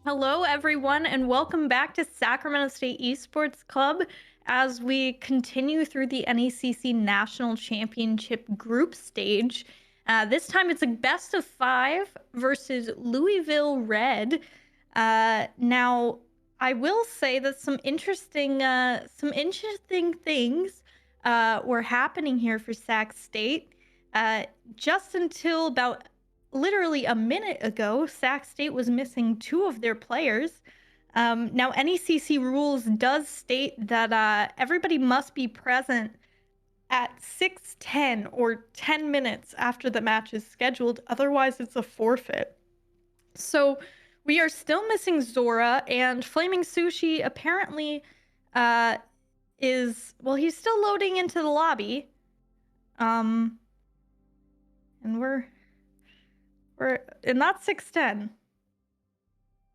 Hello, everyone, and welcome back to Sacramento State Esports Club as we continue through the NECC National Championship group stage. This time it's a best of five versus Louisville Red. Now, I will say that some interesting things were happening here for Sac State. Just until about literally a minute ago, Sac State was missing two of their players. Now, NECC rules does state that everybody must be present at 6:10 or 10 minutes after the match is scheduled. Otherwise, it's a forfeit. So we are still missing Zora, and Flaming Sushi apparently uh, well, he's still loading into the lobby. Um, and and that's 6:10.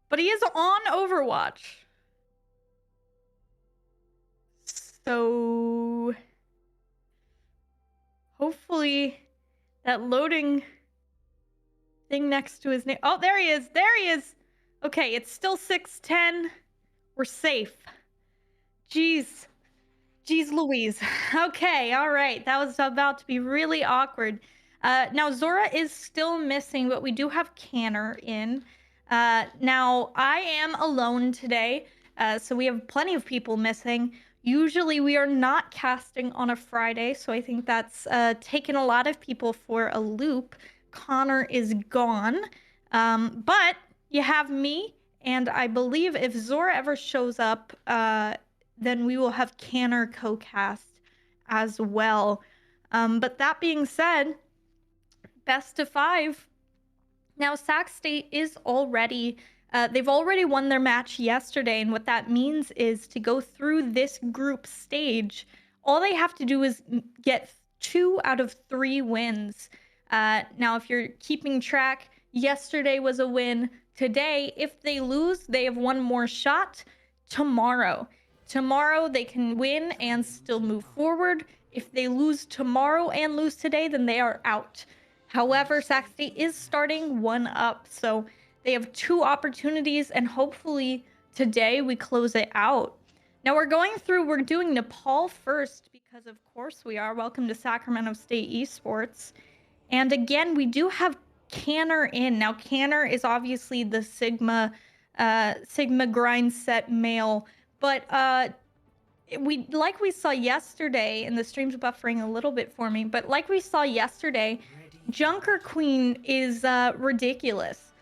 But he is on Overwatch. So hopefully that loading thing next to his name. Oh, there he is. There he is. Okay, it's still 6:10. We're safe. Jeez. Jeez Louise. Okay, all right. That was about to be really awkward. Now Zora is still missing, but we do have Canner in. Now I am alone today, so we have plenty of people missing. Usually we are not casting on a Friday, so I think that's taken a lot of people for a loop. Connor is gone, but you have me, and I believe if Zora ever shows up, then we will have Canner co-cast as well. But that being said, best of five. Now, Sac State is already, they've already won their match yesterday. And what that means is to go through this group stage, all they have to do is get 2 out of 3 wins. Now, if you're keeping track, yesterday was a win. Today, if they lose, they have one more shot tomorrow. Tomorrow, they can win and still move forward. If they lose tomorrow and lose today, then they are out. However, Sac State is starting 1 up, so they have 2 opportunities, and hopefully today we close it out. Now we're doing Nepal first because of course we are. Welcome to Sacramento State Esports. And again, we do have Canner in. Now Canner is obviously the Sigma grind set male, but we saw yesterday, and the stream's buffering a little bit for me, but like we saw yesterday, Junker Queen is ridiculous.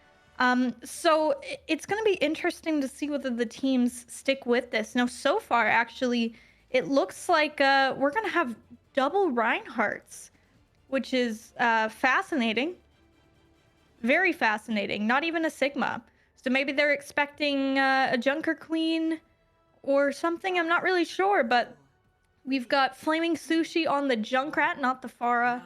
So it's going to be interesting to see whether the teams stick with this. Now, so far, actually, it looks like we're going to have double Reinhardts, which is fascinating. Very fascinating. Not even a Sigma. So maybe they're expecting a Junker Queen or something. I'm not really sure, but we've got Flaming Sushi on the Junkrat, not the Pharah.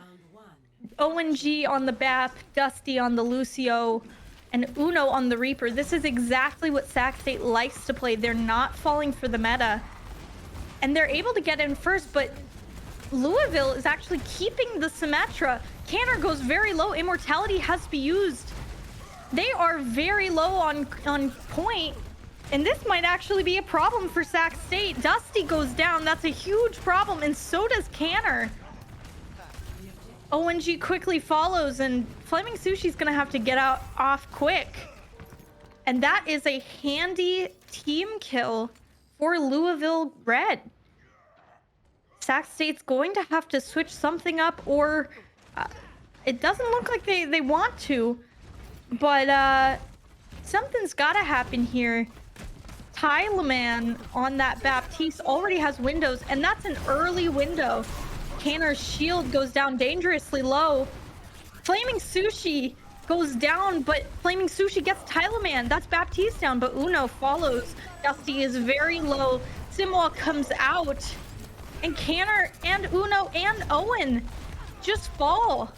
ONG on the BAP, Dusty on the Lucio, and Uno on the Reaper. This is exactly what Sac State likes to play. They're not falling for the meta. And they're able to get in first, but Louisville is actually keeping the Symmetra. Canner goes very low. Immortality has to be used. They are very low on point. And this might actually be a problem for Sac State. Dusty goes down. That's a huge problem. And so does Canner. ONG quickly follows. And Flaming Sushi's going to have to get off quick. And that is a handy team kill for Louisville Red. Sac State's going to have to switch something up, or it doesn't look like they want to. But something's got to happen here. Tyleman on that Baptiste already has windows, and that's an early window. Canner's shield goes down dangerously low. Flaming Sushi goes down, but Flaming Sushi gets Tyleman. That's Baptiste down, but Uno follows. Dusty is very low. Simwal comes out, and Canner and Uno and Owen just fall.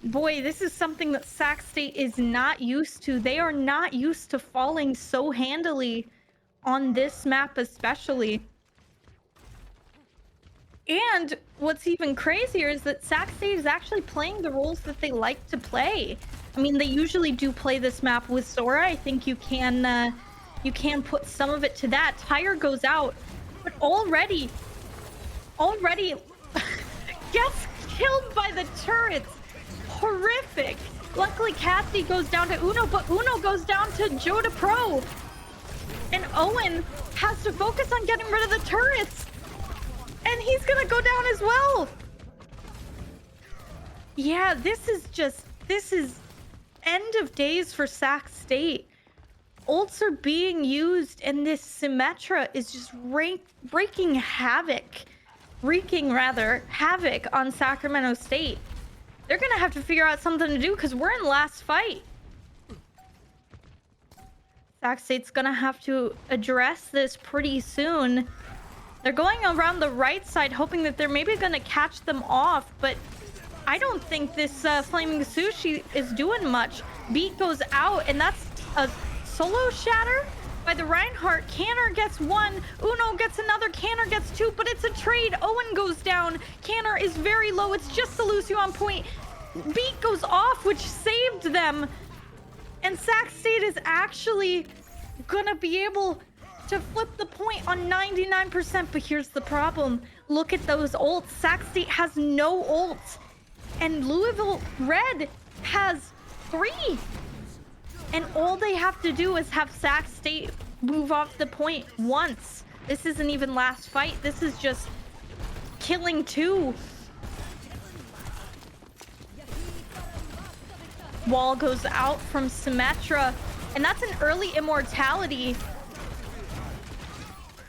Boy, this is something that Sac State is not used to. They are not used to falling so handily on this map especially. And what's even crazier is that Sac State is actually playing the roles that they like to play. I mean, they usually do play this map with Sora. I think you can put some of it to that. Tire goes out, but already gets killed by the turrets. Horrific. Luckily, Cassie goes down to Uno, but Uno goes down to Joda Pro. And Owen has to focus on getting rid of the turrets. And he's gonna go down as well. Yeah, this is end of days for Sac State. Ults are being used, and this Symmetra is just wreaking havoc on Sacramento State. They're gonna have to figure out something to do because we're in last fight. Sac State's gonna have to address this pretty soon. They're going around the right side, hoping that they're maybe gonna catch them off, but I don't think this Flaming Sushi is doing much. Beat goes out, and that's a solo shatter by the Reinhardt. Canner gets one, Uno gets another, Canner gets two, but it's a trade. Owen goes down. Canner is very low. It's just the Lucio on point. Beat goes off, which saved them. And Sac State is actually gonna be able to flip the point on 99%, but here's the problem. Look at those ults. Sac State has no ults, and Louisville Red has 3. And all they have to do is have Sac State move off the point once. This isn't even last fight. This is just killing 2. Wall goes out from Symmetra, and that's an early immortality.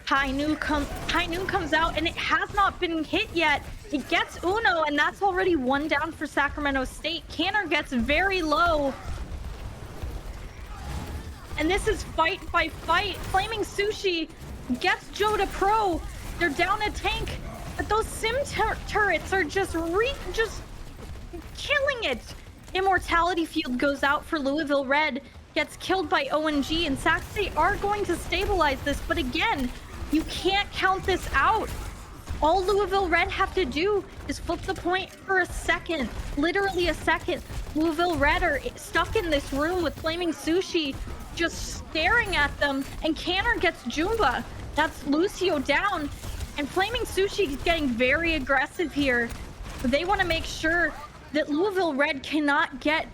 High Noon comes out, and it has not been hit yet. It gets Uno, and that's already 1 down for Sacramento State. Canner gets very low. And this is fight by fight. Flaming Sushi gets Joda Pro. They're down a tank, but those sim turrets are just killing it. Immortality Field goes out for Louisville Red, gets killed by ONG, and Sac State are going to stabilize this, but again, you can't count this out. All Louisville Red have to do is flip the point for a second, literally a second. Louisville Red are stuck in this room with Flaming Sushi just staring at them, and Canner gets Jumba. That's Lucio down, and Flaming Sushi is getting very aggressive here. They want to make sure that Louisville Red cannot get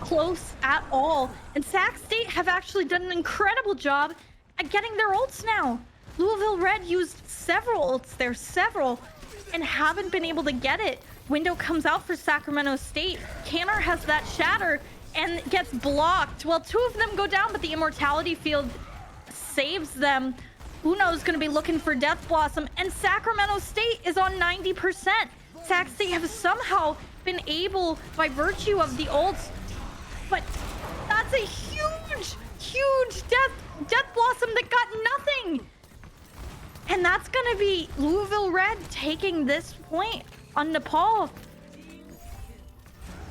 close at all. And Sac State have actually done an incredible job at getting their ults now. Louisville Red used several ults there, and haven't been able to get it. Window comes out for Sacramento State. Canner has that shatter and gets blocked. Well, 2 of them go down, but the Immortality Field saves them. Uno's gonna be looking for Death Blossom, and Sacramento State is on 90%. Sac State have somehow been able, by virtue of the ults, but that's a huge Death Blossom that got nothing. And that's gonna be Louisville Red taking this point on Nepal.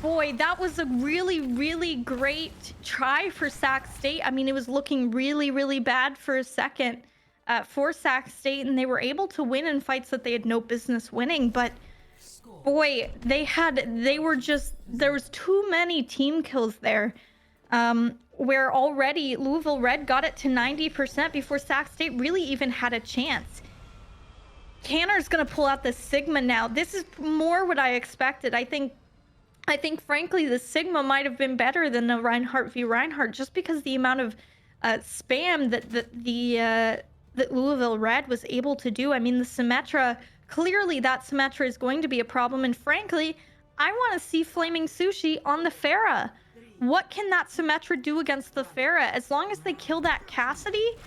Boy, that was a really great try for Sac State. I mean, it was looking really bad for a second for Sac State, and they were able to win in fights that they had no business winning, but boy, there was too many team kills there, where already Louisville Red got it to 90% before Sac State really even had a chance. Canner's gonna pull out the Sigma now. This is more what I expected. I think frankly the Sigma might have been better than the Reinhardt v Reinhardt, just because the amount of spam that Louisville Red was able to do. I mean, the Symmetra, clearly that Symmetra is going to be a problem, and frankly, I want to see Flaming Sushi on the Pharah. What can that Symmetra do against the Pharah? As long as they kill that Cassidy,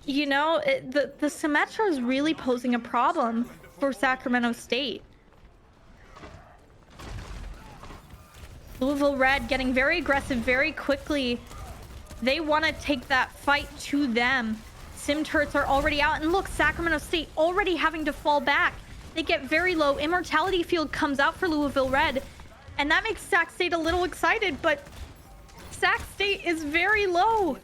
you know, the Symmetra is really posing a problem for Sacramento State. Louisville Red getting very aggressive very quickly. They want to take that fight to them. Sim turrets are already out, and look, Sacramento State already having to fall back. They get very low. Immortality Field comes out for Louisville Red, and that makes Sac State a little excited, but Sac State is very low.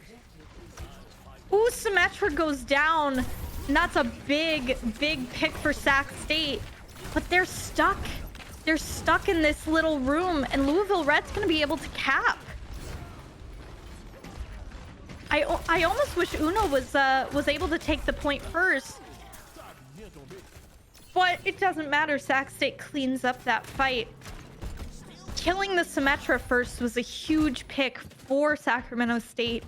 Ooh, Symmetra goes down, and that's a big pick for Sac State, but they're stuck. They're stuck in this little room, and Louisville Red's gonna be able to cap. I almost wish Uno was able to take the point first, but it doesn't matter. Sac State cleans up that fight. Killing the Symmetra first was a huge pick for Sacramento State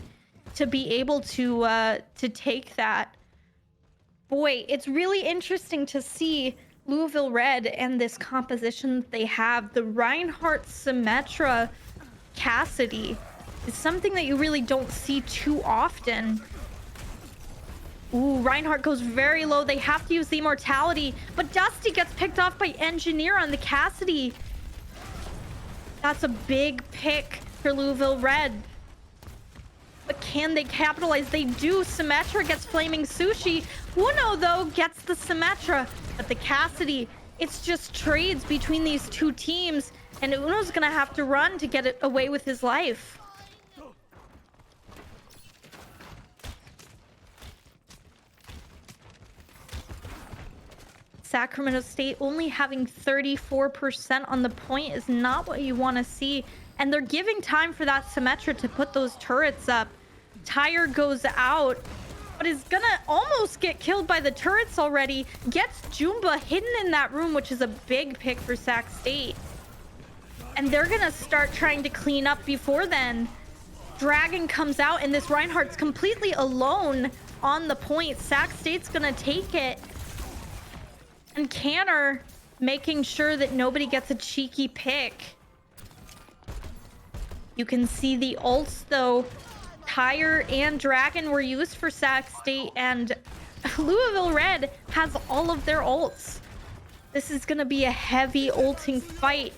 to be able to take that. Boy, it's really interesting to see Louisville Red and this composition that they have. The Reinhardt Symmetra Cassidy is something that you really don't see too often. Ooh, Reinhardt goes very low. They have to use the immortality, but Dusty gets picked off by Engineer on the Cassidy. That's a big pick for Louisville Red. But can they capitalize? They do. Symmetra gets Flaming Sushi. Uno, though, gets the Symmetra. But the Cassidy, it's just trades between these two teams. And Uno's going to have to run to get it away with his life. Sacramento State only having 34% on the point is not what you want to see. And they're giving time for that Symmetra to put those turrets up. Tire goes out, but is gonna almost get killed by the turrets already. Gets Jumba hidden in that room, which is a big pick for Sac State. And they're gonna start trying to clean up before then. Dragon comes out, and this Reinhardt's completely alone on the point. Sac State's gonna take it. And Canner making sure that nobody gets a cheeky pick. You can see the ults, though. Tire and Dragon were used for Sac State, and Louisville Red has all of their ults. This is going to be a heavy ulting fight.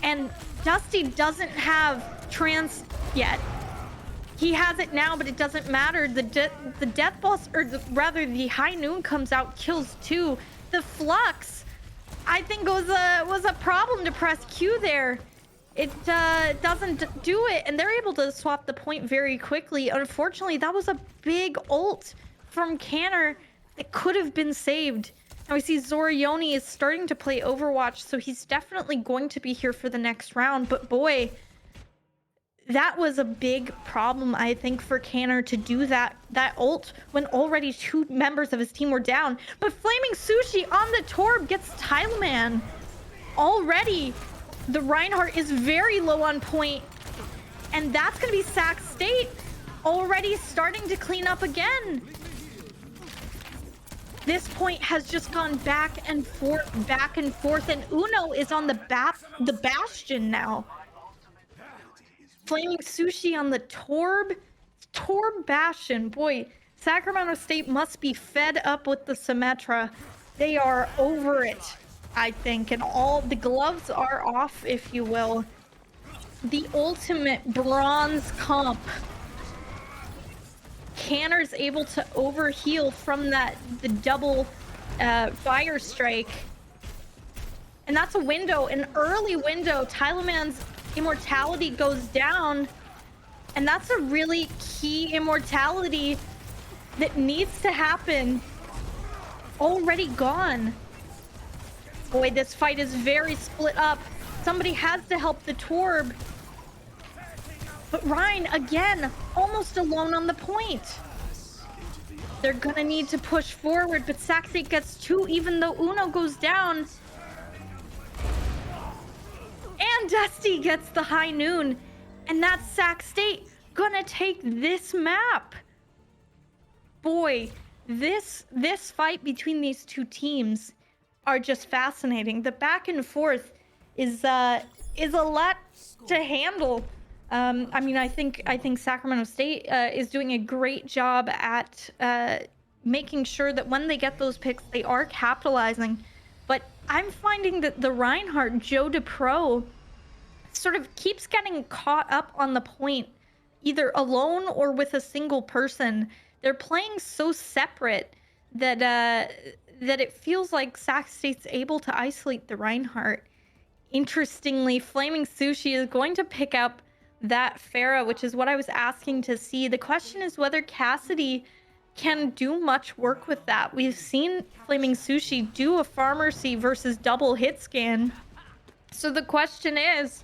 And Dusty doesn't have trans yet. He has it now, but it doesn't matter. The Death Boss, or rather the High Noon comes out, kills two. The Flux, I think, was a problem to press Q there. It doesn't do it, and they're able to swap the point very quickly. Unfortunately, that was a big ult from Canner that could have been saved. Now we see Zorioni is starting to play Overwatch, so he's definitely going to be here for the next round. But boy, that was a big problem, I think, for Canner to do that ult when already two members of his team were down. But Flaming Sushi on the Torb gets Tyleman. Already, the Reinhardt is very low on point. And that's going to be Sac State already starting to clean up again. This point has just gone back and forth, and Uno is on the Bastion now. Flaming Sushi on the Torb Bastion. Boy, Sacramento State must be fed up with the Symmetra. They are over it, I think, and all the gloves are off, if you will. The ultimate bronze comp. Canner's able to overheal from the double fire strike. And that's a window, an early window. Tyleman's immortality goes down, and that's a really key immortality that needs to happen. Already gone. Boy, this fight is very split up. Somebody has to help the Torb. But Ryan, again, almost alone on the point. They're gonna need to push forward, but Sac State gets two, even though Uno goes down. And Dusty gets the High Noon. And that's Sac State gonna take this map. Boy, this fight between these two teams are just fascinating. The back and forth is a lot to handle. I mean, I think Sacramento State is doing a great job at making sure that when they get those picks, they are capitalizing. But I'm finding that the Reinhardt Joe DePro sort of keeps getting caught up on the point, either alone or with a single person. They're playing so separate that that it feels like Sac State's able to isolate the Reinhardt. Interestingly, Flaming Sushi is going to pick up that Pharah, which is what I was asking to see. The question is whether Cassidy can do much work with that. We've seen Flaming Sushi do a Pharmacy versus double hit scan. So the question is,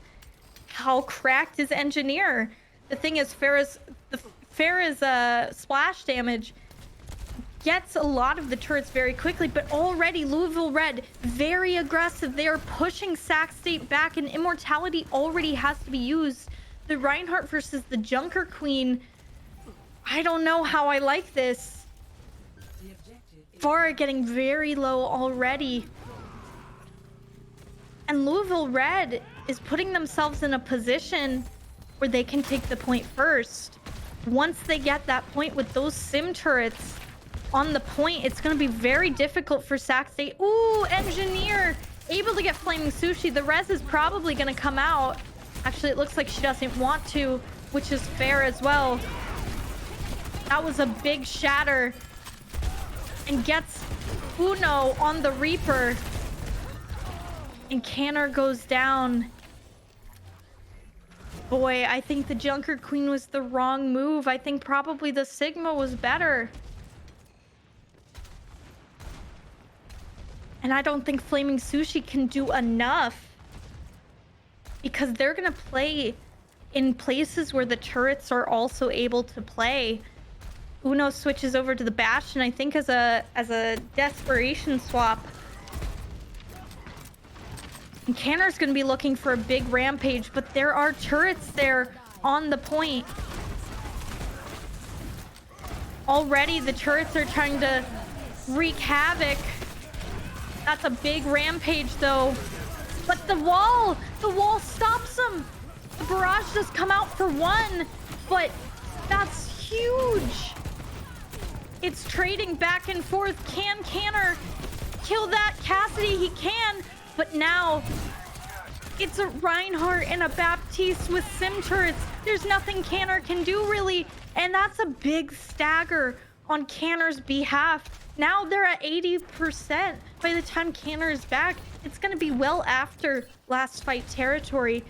how cracked is Engineer? The thing is, Farah's splash damage gets a lot of the turrets very quickly, but already Louisville Red, very aggressive. They are pushing Sac State back, and Immortality already has to be used. The Reinhardt versus the Junker Queen. I don't know how I like this. Farah getting very low already. And Louisville Red is putting themselves in a position where they can take the point first. Once they get that point with those sim turrets on the point, it's going to be very difficult for Sac State. Ooh, Engineer able to get Flaming Sushi. The res is probably going to come out. Actually, it looks like she doesn't want to, which is fair as well. That was a big shatter. And gets Uno on the Reaper. And Canner goes down. Boy, I think the Junker Queen was the wrong move. I think probably the Sigma was better. And I don't think Flaming Sushi can do enough. Because they're going to play in places where the turrets are also able to play. Uno switches over to the Bastion, I think, as a desperation swap. And Canner's going to be looking for a big rampage, but there are turrets there on the point. Already the turrets are trying to wreak havoc. That's a big rampage though. But the wall stops them. The barrage does come out for one, but that's huge. It's trading back and forth. Can Canner kill that Cassidy? He can, but now it's a Reinhardt and a Baptiste with sim turrets. There's nothing Canner can do really, and that's a big stagger on Canner's behalf. Now they're at 80%. By the time Canner is back, it's going to be well after last fight territory.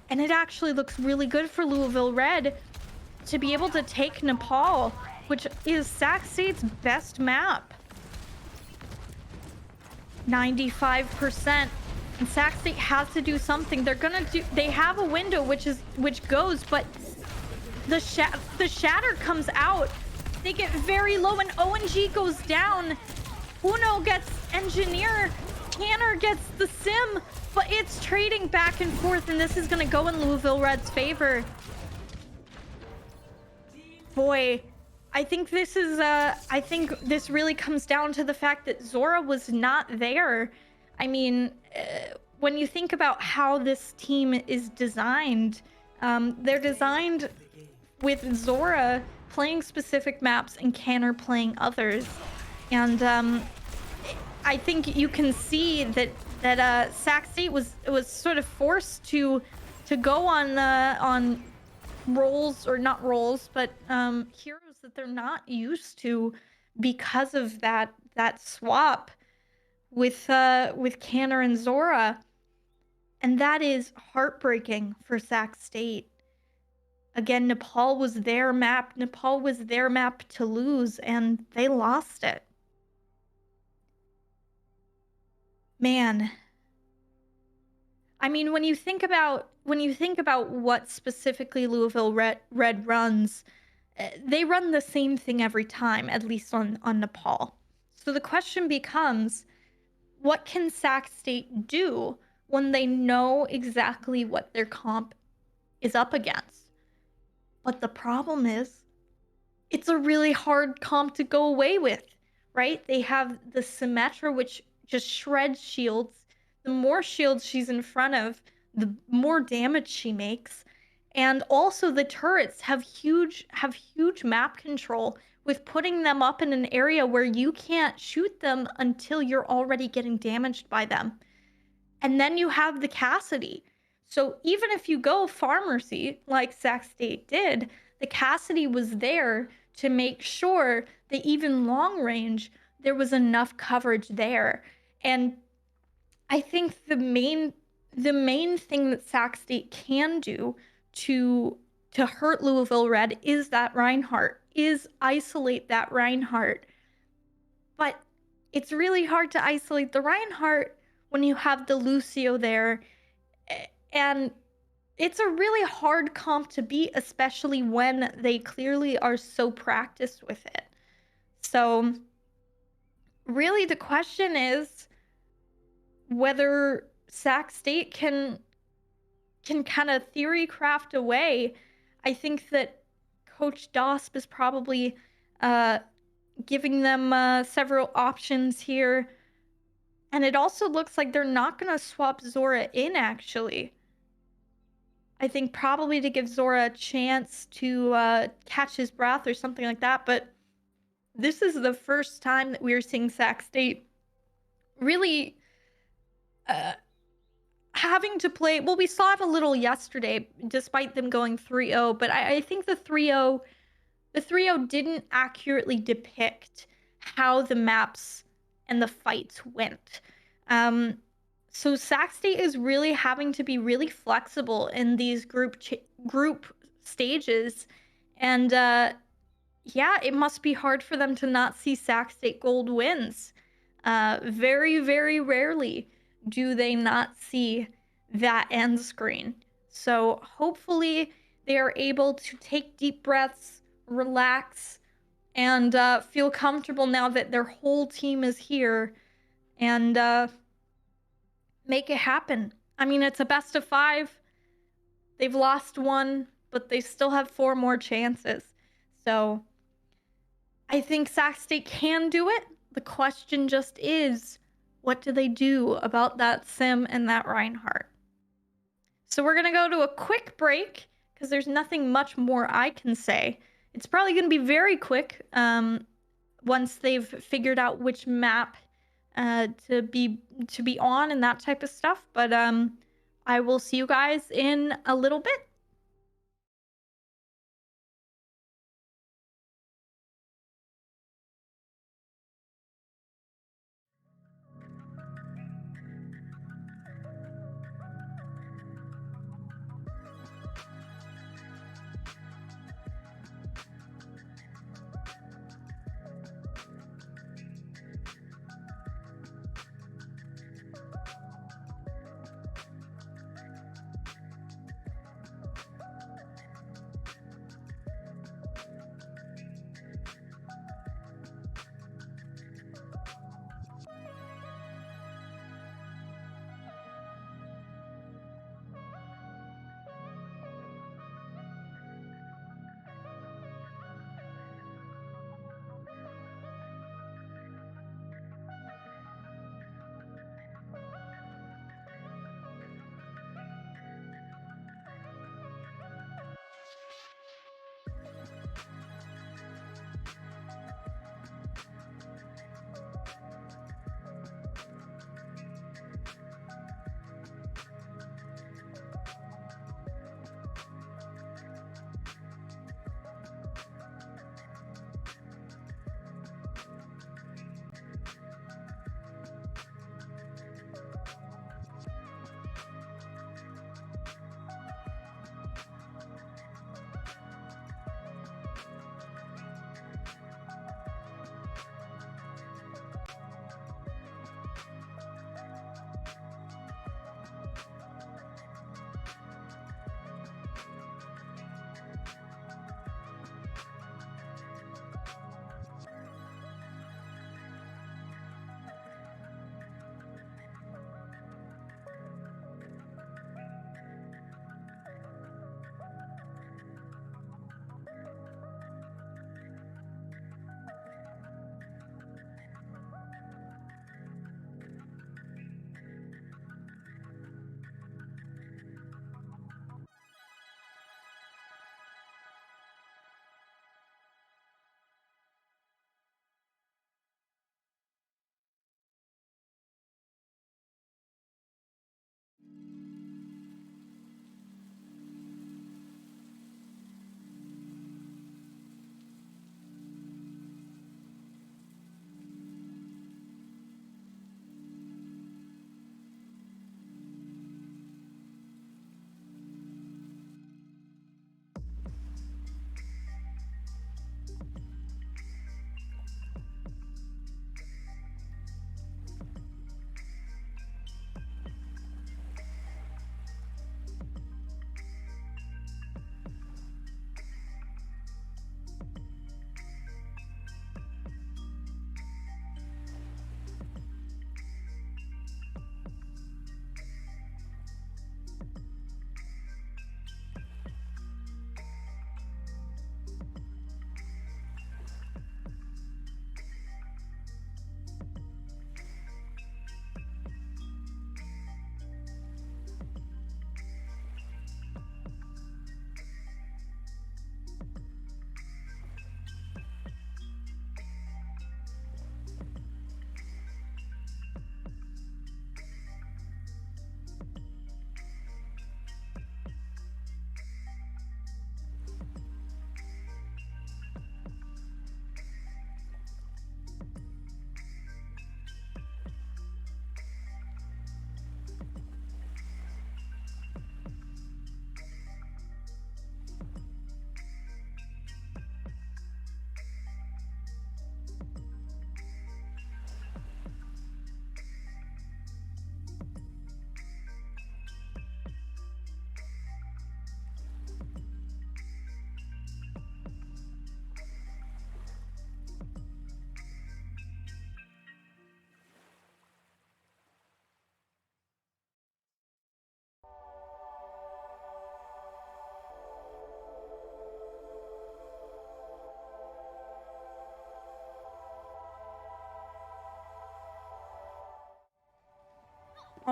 And it actually looks really good for Louisville Red to be able to take Nepal, which is Sac State's best map. 95%. And Sac State has to do something. They have a window which goes, but the shatter comes out. They get very low and ONG goes down. Uno gets Engineer. Canner gets the sim, but it's trading back and forth, and this is going to go in Louisville Red's favor. Boy, I think this really comes down to the fact that Zora was not there. I mean, when you think about how this team is designed, they're designed with Zora playing specific maps and Canner playing others. And I think you can see that Sac State was sort of forced to go on roles, or not roles, but heroes that they're not used to because of that swap with Canner and Zora. And that is heartbreaking for Sac State. Again, Nepal was their map. Nepal was their map to lose, and they lost it. Man. I mean, when you think about what specifically Louisville Red runs, they run the same thing every time, at least on Nepal. So the question becomes, what can Sac State do when they know exactly what their comp is up against? But the problem is, it's a really hard comp to go away with, right? They have the Symmetra, which just shreds shields. The more shields she's in front of, the more damage she makes. And also the turrets have huge map control, with putting them up in an area where you can't shoot them until you're already getting damaged by them. And then you have the Cassidy. So even if you go Pharmacy, like Sac State did, the Cassidy was there to make sure that even long range, there was enough coverage there. And I think the main thing that Sac State can do to hurt Louisville Red is that Reinhardt, is isolate that Reinhardt. But it's really hard to isolate the Reinhardt when you have the Lucio there, And it's a really hard comp to beat, especially when they clearly are so practiced with it. So, really, the question is whether Sac State can kind of theory craft a way. I think that Coach Dosp is probably uh, giving them several options here. And it also looks like they're not going to swap Zora in, actually. I think probably to give Zora a chance to catch his breath or something like that. But this is the first time that we're seeing Sac State really uh, having to play. Well, we saw it a little yesterday, despite them going 3-0. But I think the 3-0 didn't accurately depict how the maps and the fights went. Um, so Sac State is really having to be really flexible in these group stages, and yeah, it must be hard for them to not see Sac State gold wins. Very, very rarely do they not see that end screen. So hopefully they are able to take deep breaths, relax, and feel comfortable now that their whole team is here and make it happen. I mean, it's a best of 5. They've lost one, but they still have 4 more chances. So I think Sac State can do it. The question just is, what do they do about that Sim and that Reinhardt? So we're going to go to a quick break because there's nothing much more I can say. It's probably going to be very quick once they've figured out which map to be on and that type of stuff. But I will see you guys in a little bit.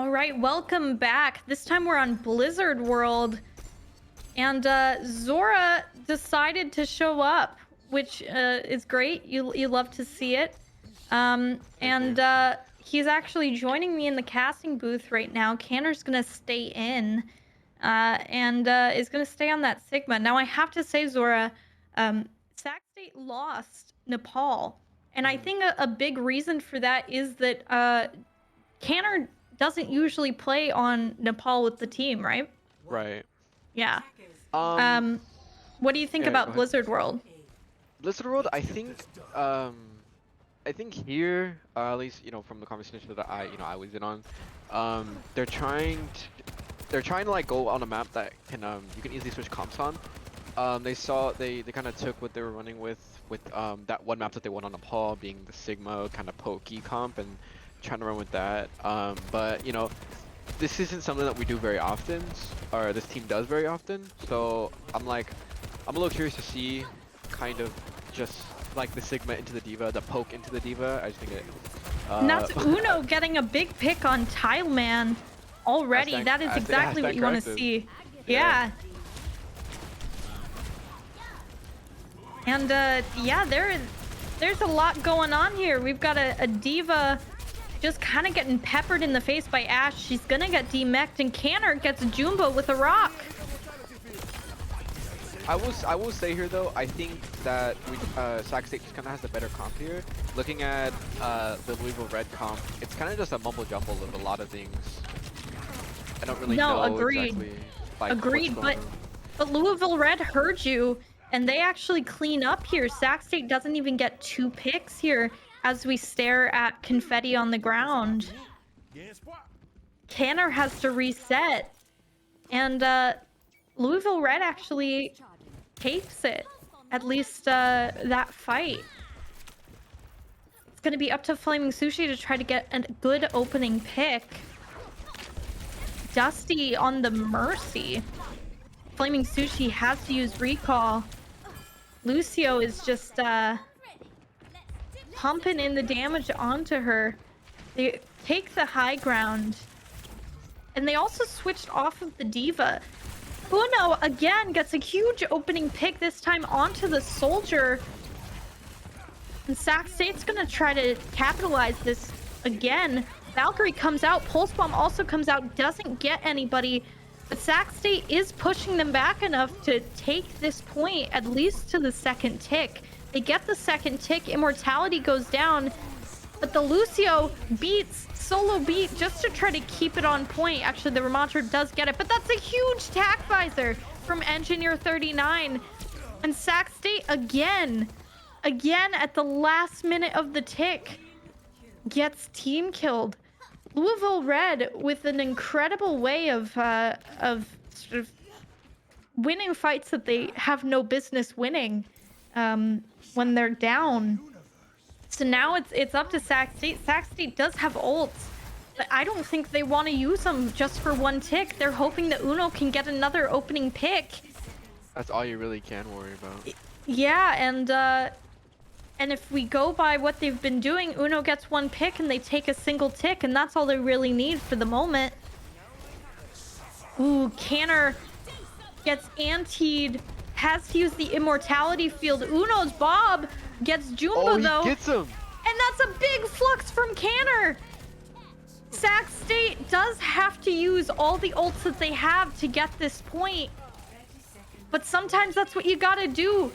All right, welcome back. This time we're on Blizzard World. And Zora decided to show up, which is great. You love to see it. He's actually joining me in the casting booth right now. Canner's gonna stay in, is gonna stay on that Sigma. Now I have to say, Zora, Sac State lost Nepal, and I think a big reason for that is that Canner doesn't usually play on Nepal with the team, right? Right. Yeah. Um, What do you think yeah, go about ahead. Blizzard World? Blizzard World, I think here, at least, from the conversation that I was in on, they're trying to like go on a map that can, you can easily switch comps on. They kind of took what they were running with that one map that they won on Nepal, being the Sigma kind of pokey comp, and trying to run with that. But this isn't something that we do very often, or this team does very often. So I'm a little curious to see, kind of just like the Sigma into the D.Va, the poke into the D.Va. I just think it. And that's Uno getting a big pick on Tileman already. That is exactly what you want to see. Yeah. And yeah, there's a lot going on here. We've got a D.Va just kind of getting peppered in the face by Ashe. She's gonna get demeched, and Canner gets Jumbo with a rock. I will say here though, I think that Sac State just kind of has the better comp here. Looking at the Louisville Red comp, it's kind of just a mumble jumble of a lot of things. I don't really know exactly. Like, agreed. But Louisville Red heard you, and they actually clean up here. Sac State doesn't even get 2 picks here as we stare at confetti on the ground. Canner has to reset, and Louisville Red actually takes it, at least that fight. It's going to be up to Flaming Sushi to try to get a good opening pick. Dusty on the Mercy. Flaming Sushi has to use recall. Lucio is just pumping in the damage onto her. They take the high ground, and they also switched off of the D.Va. Uno again gets a huge opening pick, this time onto the Soldier. And Sac State's gonna try to capitalize this again. Valkyrie comes out, Pulse Bomb also comes out, doesn't get anybody. But Sac State is pushing them back enough to take this point, at least to the second tick. They get the second tick, Immortality goes down, but the Lucio beats solo beat just to try to keep it on point. Actually, the Ramontra does get it, but that's a huge tack visor from Engineer 39. And Sac State again at the last minute of the tick, gets team killed. Louisville Red with an incredible way of sort of winning fights that they have no business winning when they're down. So now it's up to Sac State. Sac State does have ults, but I don't think they want to use them just for one tick. They're hoping that Uno can get another opening pick. That's all you really can worry about. Yeah, and if we go by what they've been doing, Uno gets 1 pick and they take a single tick, and that's all they really need for the moment. Ooh, Canner gets antied, has to use the Immortality field. Uno's Bob gets Jumbo though. Gets him. And that's a big flux from Canner. Sac State does have to use all the ults that they have to get this point. But sometimes that's what you gotta do.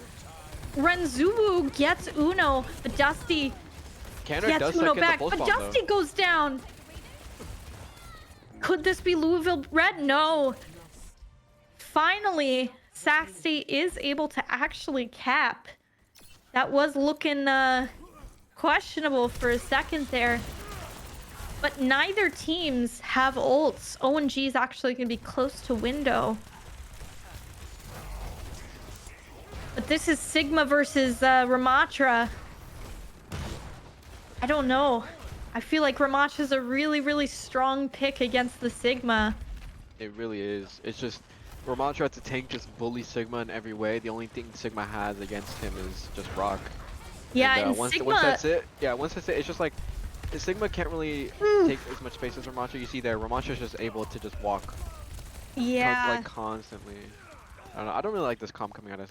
Renzuwu gets Uno, but Dusty gets Uno back. But Dusty goes down. Could this be Louisville Red? No. Finally, Sac State is able to actually cap. That was looking questionable for a second there. But neither teams have ults. ONG is actually going to be close to window. But this is Sigma versus Ramontra. I don't know. I feel like Ramontra's a really, really strong pick against the Sigma. It really is. It's just Ramontra to tank just bully Sigma in every way. The only thing Sigma has against him is just rock. Yeah, and Sigma... once that's it, it's just like Sigma can't really take as much space as Ramattra. You see there, Ramatra's just able to just walk Yeah. like constantly. I don't know. I don't really like this comp coming out of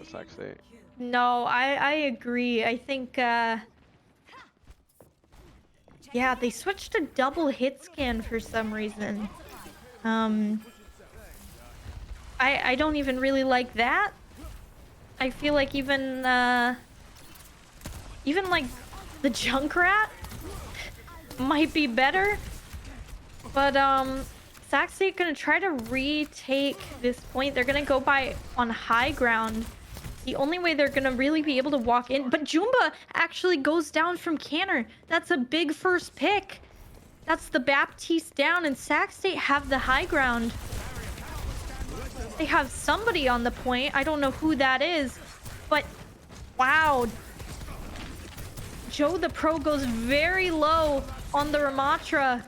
Sac State. No, I agree. I think yeah, they switched to double hit scan for some reason. I don't even really like that. I feel like even like the Junkrat might be better. But Sac State gonna try to retake this point. They're gonna go by on high ground. The only way they're gonna really be able to walk in. But Jumba actually goes down from Canner. That's a big first pick. That's the Baptiste down, and Sac State have the high ground. They have somebody on the point. I don't know who that is, but wow. Joe the Pro goes very low on the Ramatra.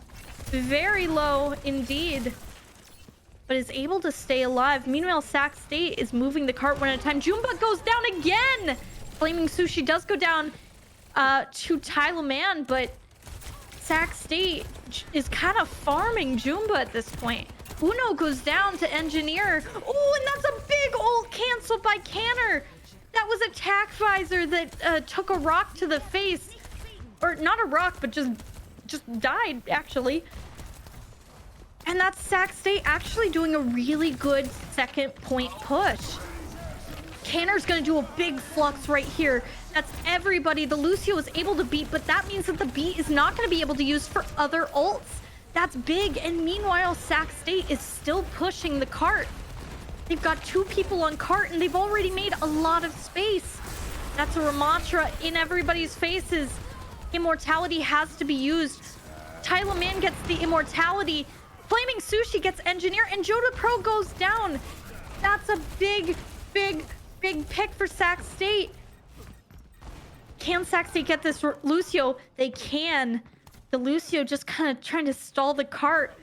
Very low indeed. But is able to stay alive. Meanwhile, Sac State is moving the cart one at a time. Jumba goes down again. Flaming Sushi does go down to Tyler Man, but Sac State is kind of farming Jumba at this point. Uno goes down to Engineer. Oh, and that's a big ult cancel by Canner. That was a tack visor that took a rock to the face. Or not a rock, but just died, actually. And that's Sac State actually doing a really good second point push. Canner's gonna do a big flux right here. That's everybody the Lucio is able to beat, but that means that the beat is not gonna be able to use for other ults. That's big, and meanwhile, Sac State is still pushing the cart. They've got 2 people on cart, and they've already made a lot of space. That's a Ramatra in everybody's faces. Immortality has to be used. Tyler Man gets the Immortality. Flaming Sushi gets Engineer, and Joda Pro goes down. That's a big pick for Sac State. Can Sac State get this Lucio? They can. The Lucio just kind of trying to stall the cart.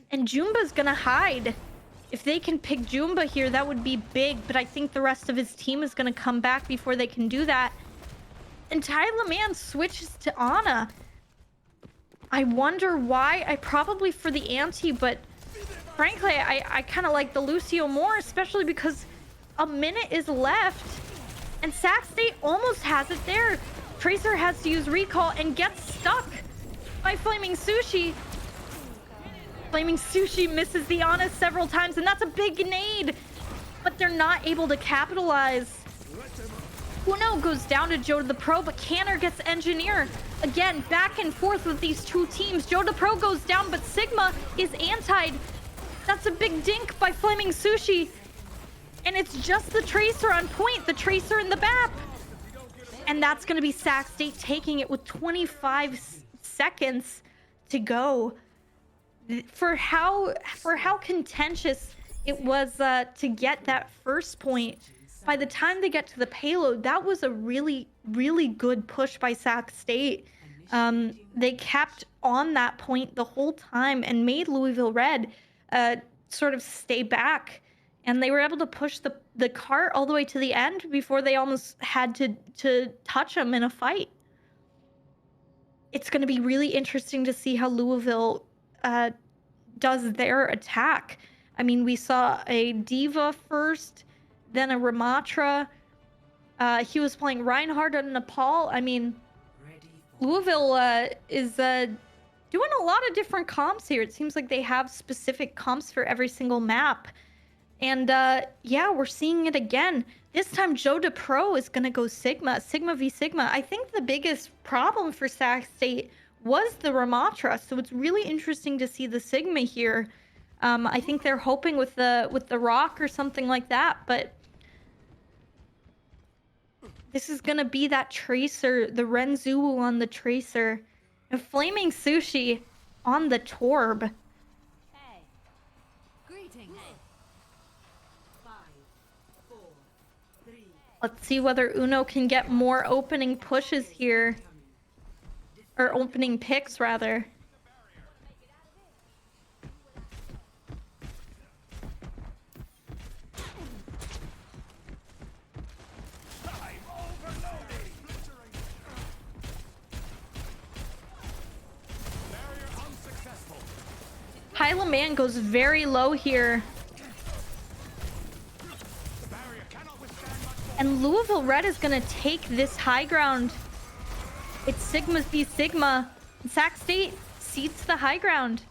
And Jumba's gonna hide. If they can pick Jumba here, that would be big. But I think the rest of his team is gonna come back before they can do that. And Tyler Man switches to Ana. I wonder why. I probably for the anti, but frankly, I kind of like the Lucio more, especially because a minute is left. And Sac State almost has it there. Tracer has to use recall and gets stuck by Flaming Sushi. Flaming Sushi misses the Ana several times, and that's a big grenade. But they're not able to capitalize. Uno goes down to Joe the Pro, but Canner gets Engineer. Again, back and forth with these 2 teams. Joe the Pro goes down, but Sigma is antied. That's a big dink by Flaming Sushi. And it's just the Tracer on point, the Tracer in the BAP. And that's going to be Sac State taking it with 25 seconds to go. For how contentious it was to get that first point, by the time they get to the payload, that was a really good push by Sac State. They kept on that point the whole time and made Louisville Red sort of stay back. And they were able to push the cart all the way to the end before they almost had to touch them in a fight. It's going to be really interesting to see how Louisville does their attack. I mean, we saw a Diva first, then a Ramatra. He was playing Reinhardt on Nepal. I mean, Louisville is doing a lot of different comps here. It seems like they have specific comps for every single map. And yeah, we're seeing it again. This time, Joe the Pro is going to go Sigma v Sigma. I think the biggest problem for Sac State was the Ramatra, so it's really interesting to see the Sigma here. I think they're hoping with the Rock or something like that, but this is gonna be that Tracer, the Renzu on the Tracer, and Flaming Sushi on the Torb. Hey. Greetings. 5, 4, 3. Let's see whether Uno can get more opening pushes here, or opening picks rather. Hyla Man goes very low here. And Louisville Red is gonna take this high ground. It's Sigma v Sigma. Sac State cedes the high ground.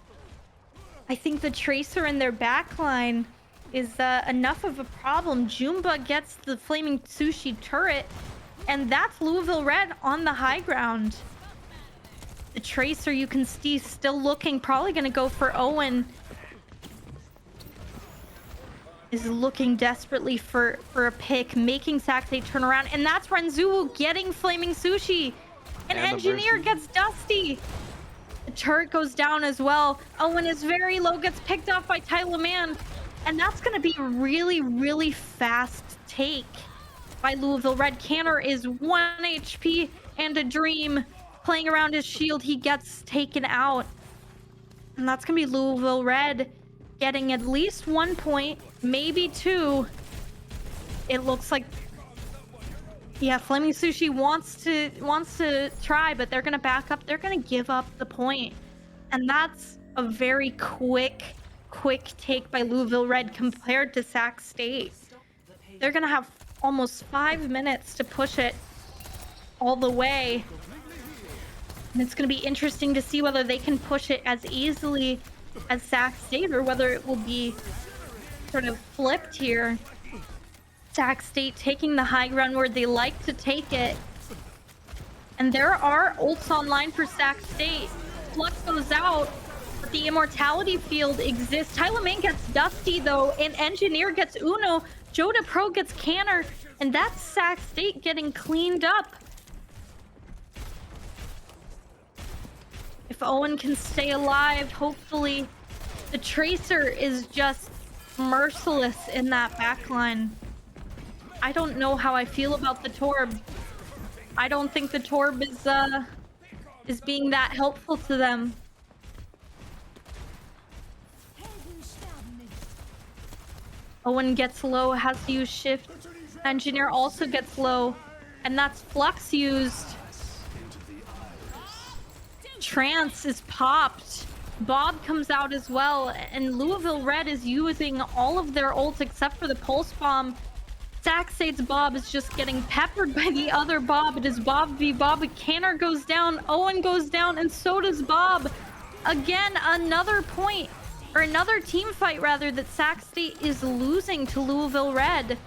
I think the Tracer in their backline is enough of a problem. Jumba gets the Flaming Sushi turret, and that's Louisville Red on the high ground. The Tracer, you can see, still looking, probably gonna go for Owen. Is looking desperately for a pick, making Sac State turn around, and that's Renzu getting Flaming Sushi. And Engineer gets Dusty. The turret goes down as well. Owen is very low, gets picked off by Tyler Man. And that's going to be a really, really fast take by Louisville Red. Canner is 1 HP and a dream. Playing around his shield, he gets taken out. And that's going to be Louisville Red getting at least 1 point, maybe 2. It looks like, yeah, Flaming Sushi wants to try, but they're gonna back up. They're gonna give up the point, and that's a very quick take by Louisville Red compared to Sac State. They're gonna have almost 5 minutes to push it all the way, and it's gonna be interesting to see whether they can push it as easily as Sac State or whether it will be sort of flipped here. Sac State taking the high ground where they like to take it. And there are ults online for Sac State. Flux goes out, but the immortality field exists. Tyler Main gets Dusty though, and Engineer gets Uno. Joda Pro gets Canner, and that's Sac State getting cleaned up. If Owen can stay alive, hopefully. The Tracer is just merciless in that backline. I don't know how I feel about the Torb. I don't think the Torb is being that helpful to them. Owen gets low, has to use shift. Engineer also gets low, and that's Flux used. Trance is popped. Bob comes out as well, and Louisville Red is using all of their ults except for the Pulse Bomb. Sac State's Bob is just getting peppered by the other Bob. It is Bob v Bob. Canner goes down, Owen goes down, and so does Bob. Again, another point, or another team fight rather, that Sac State is losing to Louisville Red.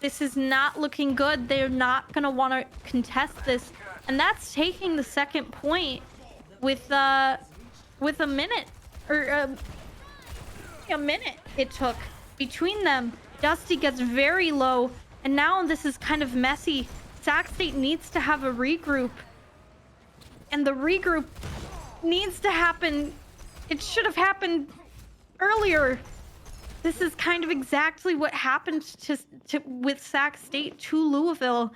This is not looking good. They're not going to want to contest this. And that's taking the second point with a minute, or a minute it took between them. Dusty gets very low, and now this is kind of messy. Sac State needs to have a regroup, and the regroup needs to happen. It should have happened earlier. This is kind of exactly what happened with Sac State to Louisville.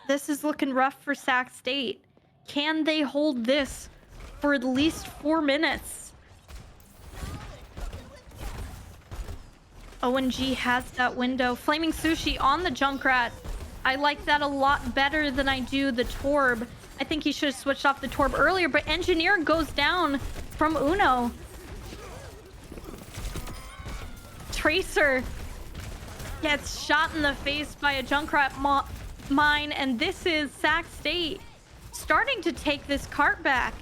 This is looking rough for Sac State. Can they hold this for at least 4 minutes? ONG has that window. Flaming Sushi on the Junkrat. I like that a lot better than I do the Torb. I think he should have switched off the Torb earlier, but Engineer goes down from Uno. Tracer gets shot in the face by a Junkrat mine, and this is Sac State starting to take this cart back.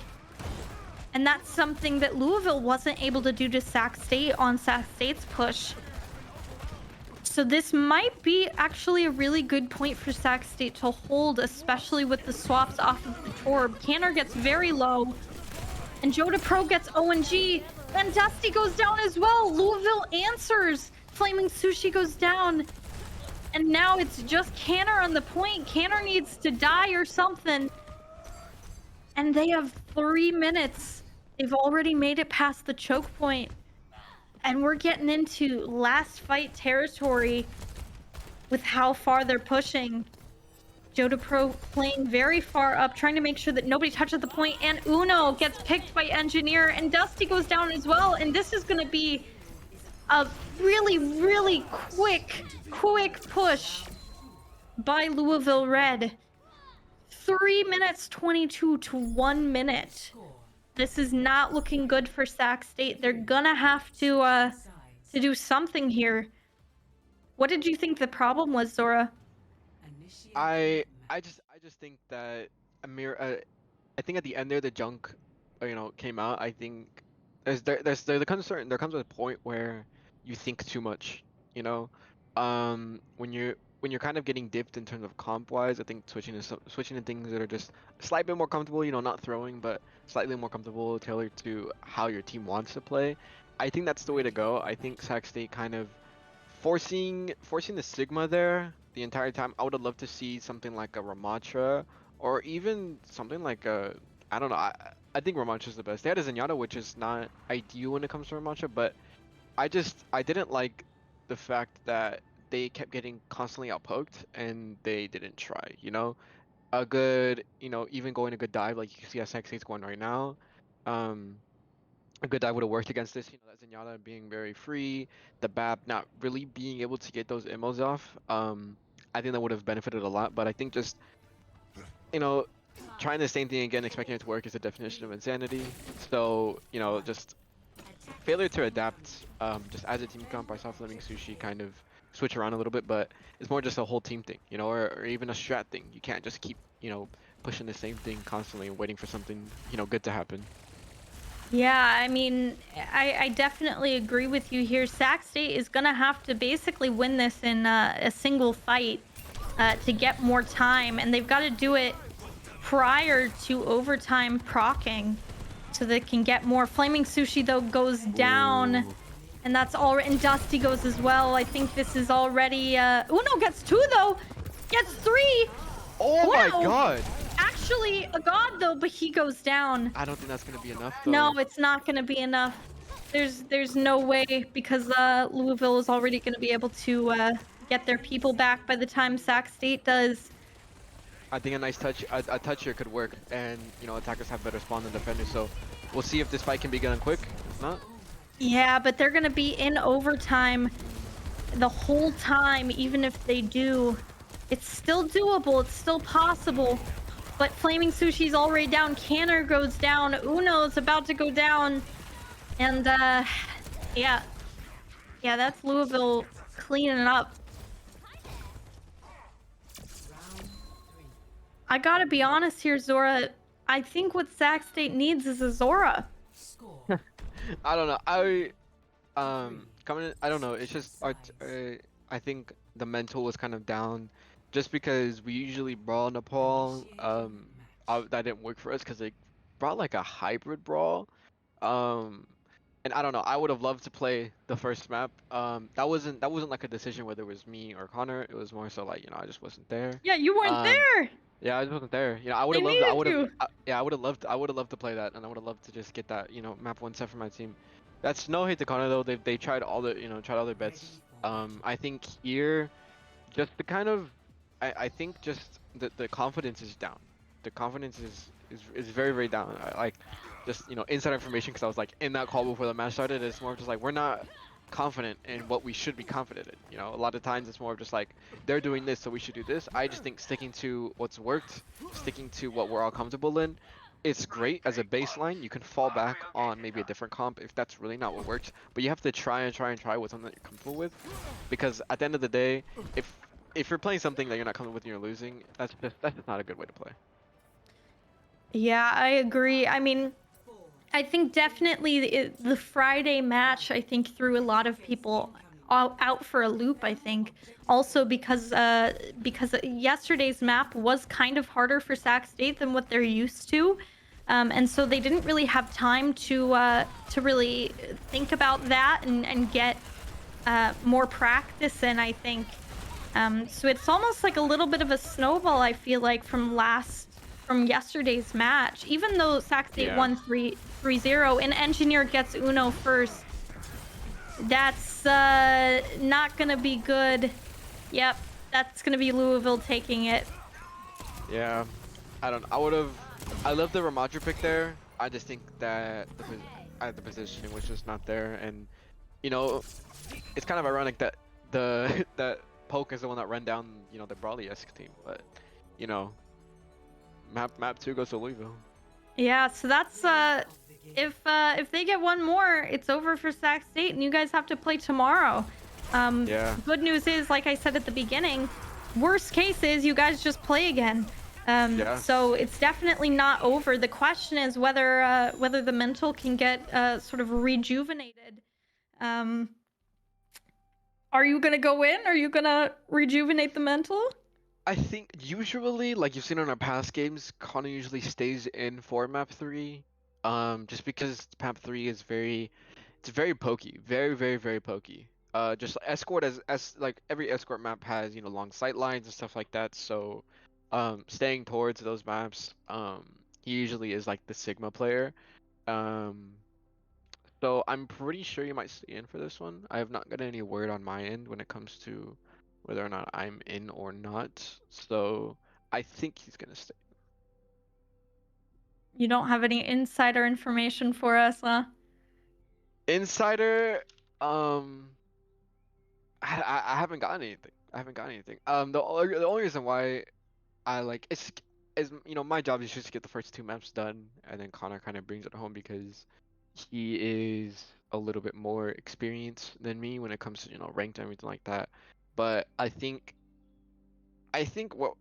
And that's something that Louisville wasn't able to do to Sac State on Sac State's push. So this might be actually a really good point for Sac State to hold, especially with the swaps off of the Torb. Canner gets very low, and Joda Pro gets ONG, and Dusty goes down as well. Louisville answers. Flaming Sushi goes down, and now it's just Canner on the point. Canner needs to die or something. And they have 3 minutes. They've already made it past the choke point. And we're getting into last fight territory with how far they're pushing. Joda Pro playing very far up, trying to make sure that nobody touches the point. And Uno gets picked by Engineer, and Dusty goes down as well. And this is going to be a really, really quick push by Louisville Red. 3 minutes 22 to 1 minute. This is not looking good for Sac State. They're gonna have to do something here. What did you think the problem was, Zora? I just think that Amir I think at the end there the junk came out. I think there comes a point where you think too much, you know. When you're kind of getting dipped in terms of comp wise, I think switching to things that are just a slight bit more comfortable, not throwing, but slightly more comfortable, tailored to how your team wants to play. I think that's the way to go. I think Sac State kind of forcing the Sigma there the entire time. I would have loved to see something like a Ramattra or even something like a I don't know. I think Ramattra's the best. They had a Zenyatta, which is not ideal when it comes to Ramattra, but I didn't like the fact that they kept getting constantly outpoked and they didn't try. A good even going a good dive like you can see SX8's going right now. Um, a good dive would have worked against this. That Zenyatta being very free, the BAP not really being able to get those immos off. I think that would have benefited a lot. But I think just you know trying the same thing again, expecting it to work is the definition of insanity. So just failure to adapt. Just as a team comp, I saw Fleming Sushi kind of switch around a little bit, but it's more just a whole team thing, or even a strat thing. You can't just keep pushing the same thing constantly and waiting for something good to happen. Yeah, I mean, I definitely agree with you here. Sac State is gonna have to basically win this in a single fight to get more time, and they've got to do it prior to overtime procking so they can get more. Flaming Sushi though goes down, Ooh. and that's all. And Dusty goes as well. I think this is already. Uno gets 2 though, gets 3. Oh my Wow. god! Actually, a god though, but he goes down. I don't think that's gonna be enough though. No, it's not gonna be enough. There's no way because Louisville is already gonna be able to get their people back by the time Sac State does. I think a nice touch, a touch here could work, and attackers have better spawn than defenders. So we'll see if this fight can be done quick. If not, Yeah, but they're gonna be in overtime the whole time, even if they do. It's still doable. It's still possible. But Flaming Sushi's already down. Canner goes down. Uno's about to go down. And, yeah. Yeah, that's Louisville cleaning up. I gotta be honest here, Zora. I think what Sac State needs is a Zora. I don't know. Coming in, I don't know. It's just I think the mental was kind of down, just because we usually brawl Nepal. That didn't work for us because they brought like a hybrid brawl. And I don't know. I would have loved to play the first map. That wasn't like a decision whether it was me or Connor. It was more so like I just wasn't there. Yeah, you weren't Um, there. yeah, I just wasn't there. I would They have loved. I needed would have. you. Yeah, I would have loved to play that, and I would have loved to just get that. Map 1 set for my team. That's no hate to Connor though. They tried tried all their bets. I think here, just the kind of, I think just the confidence is down. The confidence is very very down. I like, just inside information because I was like in that call before the match started. It's more just like we're not confident in what we should be confident in. A lot of times it's more of just like they're doing this, so we should do this. I just think sticking to what's worked, sticking to what we're all comfortable in, it's great as a baseline. You can fall back on maybe a different comp if that's really not what works, but you have to try and try and try with something that you're comfortable with, because at the end of the day, if you're playing something that you're not comfortable with and you're losing, that's just not a good way to play. Yeah, I agree. I mean, I think definitely the Friday match, I think, threw a lot of people out for a loop, I think. Also because yesterday's map was kind of harder for Sac State than what they're used to. And so they didn't really have time to really think about that and get more practice in, I think. So it's almost like a little bit of a snowball, I feel like, from yesterday's match. Even though Sac State Yeah. won 3-0 and Engineer gets Uno first, that's not gonna be good. Yep, that's gonna be Louisville taking it. Yeah, I don't. I love the Ramadra pick there. I just think that the positioning was just not there, and it's kind of ironic that that Poke is the one that ran down the Brawly-esque team, but you know, map 2 goes to Louisville. Yeah, so that's if they get one more, it's over for Sac State, and you guys have to play tomorrow. Yeah. Good news is, like I said at the beginning, worst case is you guys just play again. Yeah. So it's definitely not over. The question is whether the mental can get sort of rejuvenated. Um, are you gonna go in? Are you gonna rejuvenate the mental? I think usually, like you've seen on our past games, Connor usually stays in for map 3. Just because map 3 is it's very pokey, very pokey. Just escort as like every escort map has, long sight lines and stuff like that. So, staying towards those maps, he usually is like the Sigma player. Um, so I'm pretty sure you might stay in for this one. I have not gotten any word on my end when it comes to whether or not I'm in or not. So I think he's gonna stay. You don't have any insider information for us, huh? Insider, um, I haven't gotten anything. I haven't gotten anything. The only reason why I like is my job is just to get the first two maps done, and then Connor kind of brings it home because he is a little bit more experienced than me when it comes to ranked and everything like that. But I think what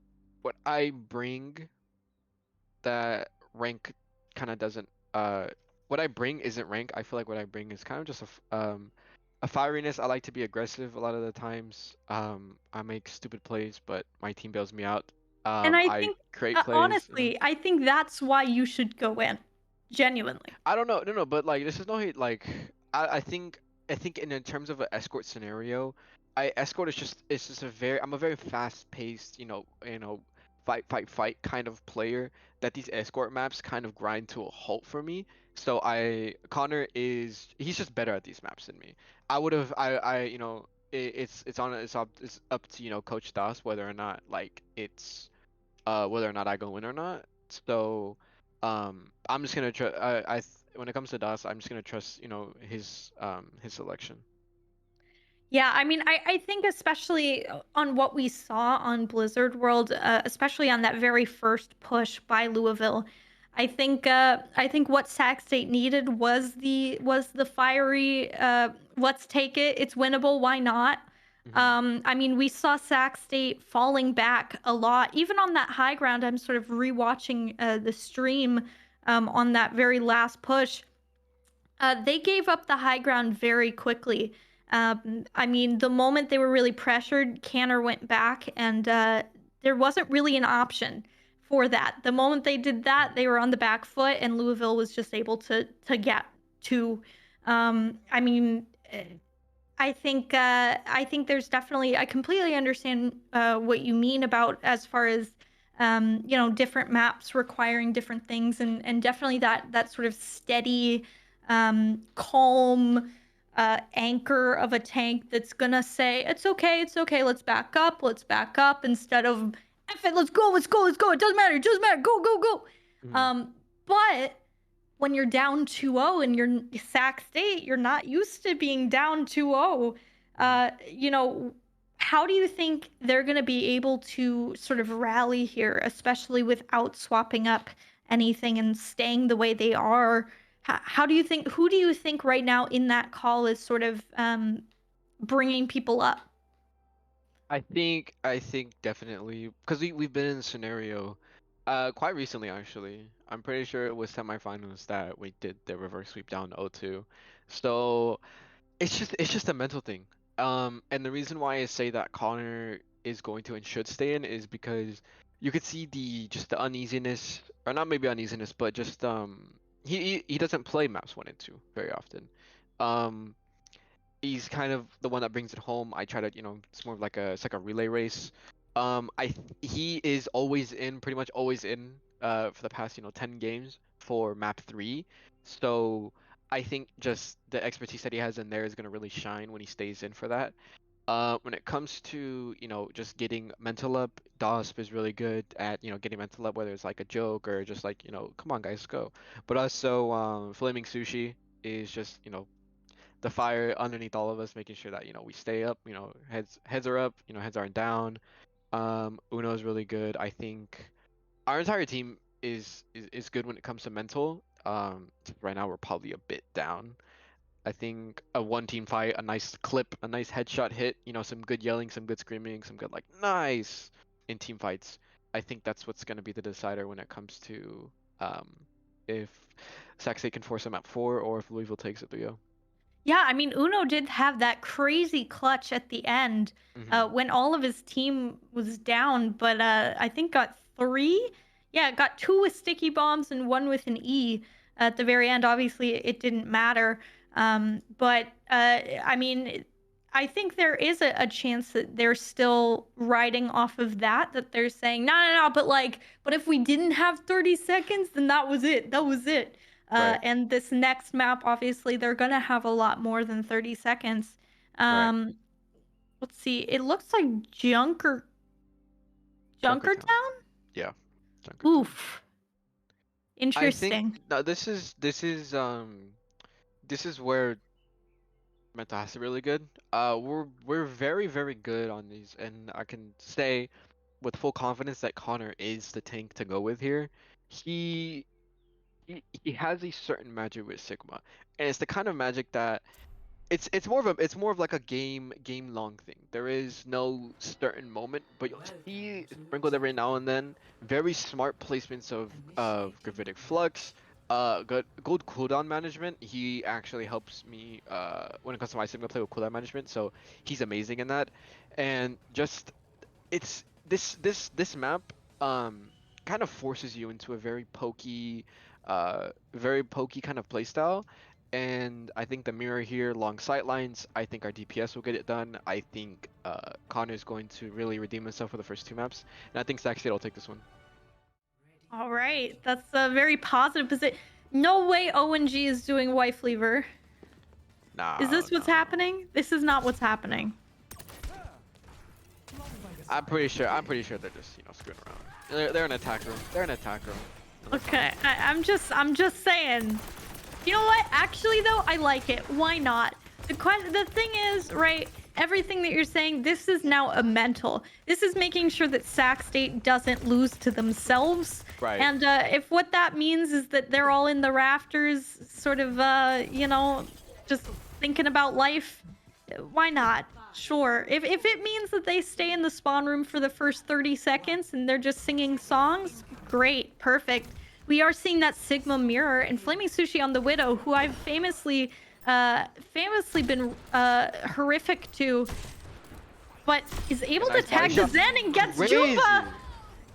I bring that rank kind of doesn't what I bring isn't rank. I feel like what I bring is kind of just a fieriness. I like to be aggressive a lot of the times. I make stupid plays, but my team bails me out. And I I think, create plays. honestly, I think that's why you should go in. Genuinely. I don't know, no, but like this is no hate. Like I think in terms of an escort scenario, I escort is just it's just a very I'm a very fast paced fight kind of player that these escort maps kind of grind to a halt for me. So Connor he's just better at these maps than me. I would have I it's up to Coach Das whether or not like it's whether or not I go in or not. So, I'm just gonna trust. When it comes to Das, I'm just gonna trust his selection. Yeah, I mean, I think especially on what we saw on Blizzard World, especially on that very first push by Louisville, I think what Sac State needed was the fiery. Let's take it. It's winnable. Why not? Hmm. I mean, we saw Sac State falling back a lot, even on that high ground. I'm sort of rewatching the stream on that very last push. They gave up the high ground very quickly. I mean, the moment they were really pressured, Canner went back, and there wasn't really an option for that. The moment they did that, they were on the back foot, and Louisville was just able to get to. I mean, I think there's definitely I completely understand what you mean about as far as different maps requiring different things, and definitely that sort of steady, calm anchor of a tank that's gonna say it's okay, let's back up instead of F it, let's go, it doesn't matter, go. Hmm. Um, but when you're down 2-0 and you're Sac State, you're not used to being down 2-0. Hmm. How do you think they're going to be able to sort of rally here, especially without swapping up anything and staying the way they are? How do you think, who do you think right now in that call is sort of bringing people up? I think definitely because we've been in a scenario, quite recently actually. I'm pretty sure it was semifinals that we did the reverse sweep down 0-2. So it's just a mental thing. And the reason why I say that Connor is going to and should stay in is because you could see the uneasiness, or not maybe uneasiness, but just he doesn't play maps 1 and 2 very often. Um, he's kind of the one that brings it home. I try to, it's more of like it's like a relay race. He is always in, pretty much always in, for the past 10 games for map 3. So I think just the expertise that he has in there is gonna really shine when he stays in for that. When it comes to, just getting mental up, DOSP is really good at, getting mental up, whether it's like a joke or just like, come on guys, go. But also, Flaming Sushi is just, the fire underneath all of us, making sure that we stay up. Heads are up. Heads aren't down. Uno's really good. I think our entire team is good when it comes to mental. Right now we're probably a bit down. I think a one team fight, a nice clip, a nice headshot hit, you know, some good yelling, some good screaming, some good like nice in team fights. I think that's what's gonna be the decider when it comes to if Sac State can force them at 4 or if Louisville takes it 3-0. Yeah, I mean, Uno did have that crazy clutch at the end Mm-hmm. when all of his team was down, but I think got three. Yeah, got two with sticky bombs and one with an E at the very end. Obviously, it didn't matter. But I mean, I think there is a chance that they're still riding off of that they're saying, no, no, no, but like, but if we didn't have 30 seconds, then that was it. That was it. Right, And this next map, obviously, they're gonna have a lot more than 30 seconds. right. Um, let's see. It looks like Junkertown. Junkertown? Yeah, Junkertown. Oof. I think Interesting. no, this is where Mental has to be really good. We're very very good on these, and I can say with full confidence that Connor is the tank to go with here. He he has a certain magic with Sigma, and it's the kind of magic that it's more of like a game long thing. There is no certain moment, but you'll see sprinkled every now and then very smart placements of gravitic flux, good cooldown management. He actually helps me when it comes to my Sigma play with cooldown management, so he's amazing in that. And just it's this map kind of forces you into a very pokey kind of playstyle. And I think the mirror here, long sight lines. I think our DPS will get it done. I think Connor's going to really redeem himself for the first two maps, and I think Sac State will take this one. All right. That's a very positive position. No way ONG is doing wife lever. Nah, Is this what's no. happening? This is not what's happening. I'm pretty sure they're just screwing around. They're an attack room. They're an attack room. Okay, I'm just saying. You know what? Actually, though, I like it. Why not? The thing is, right? Everything that you're saying, this is now a mental. This is making sure that Sac State doesn't lose to themselves. Right. And if what that means is that they're all in the rafters, sort of, just thinking about life, why not? Sure. If it means that they stay in the spawn room for the first 30 seconds and they're just singing songs, great, perfect. We are seeing that Sigma mirror and Flaming Sushi on the Widow, who I've famously been horrific to, but is able to Nice body tag the shot. Zen and gets Crazy. Jumba.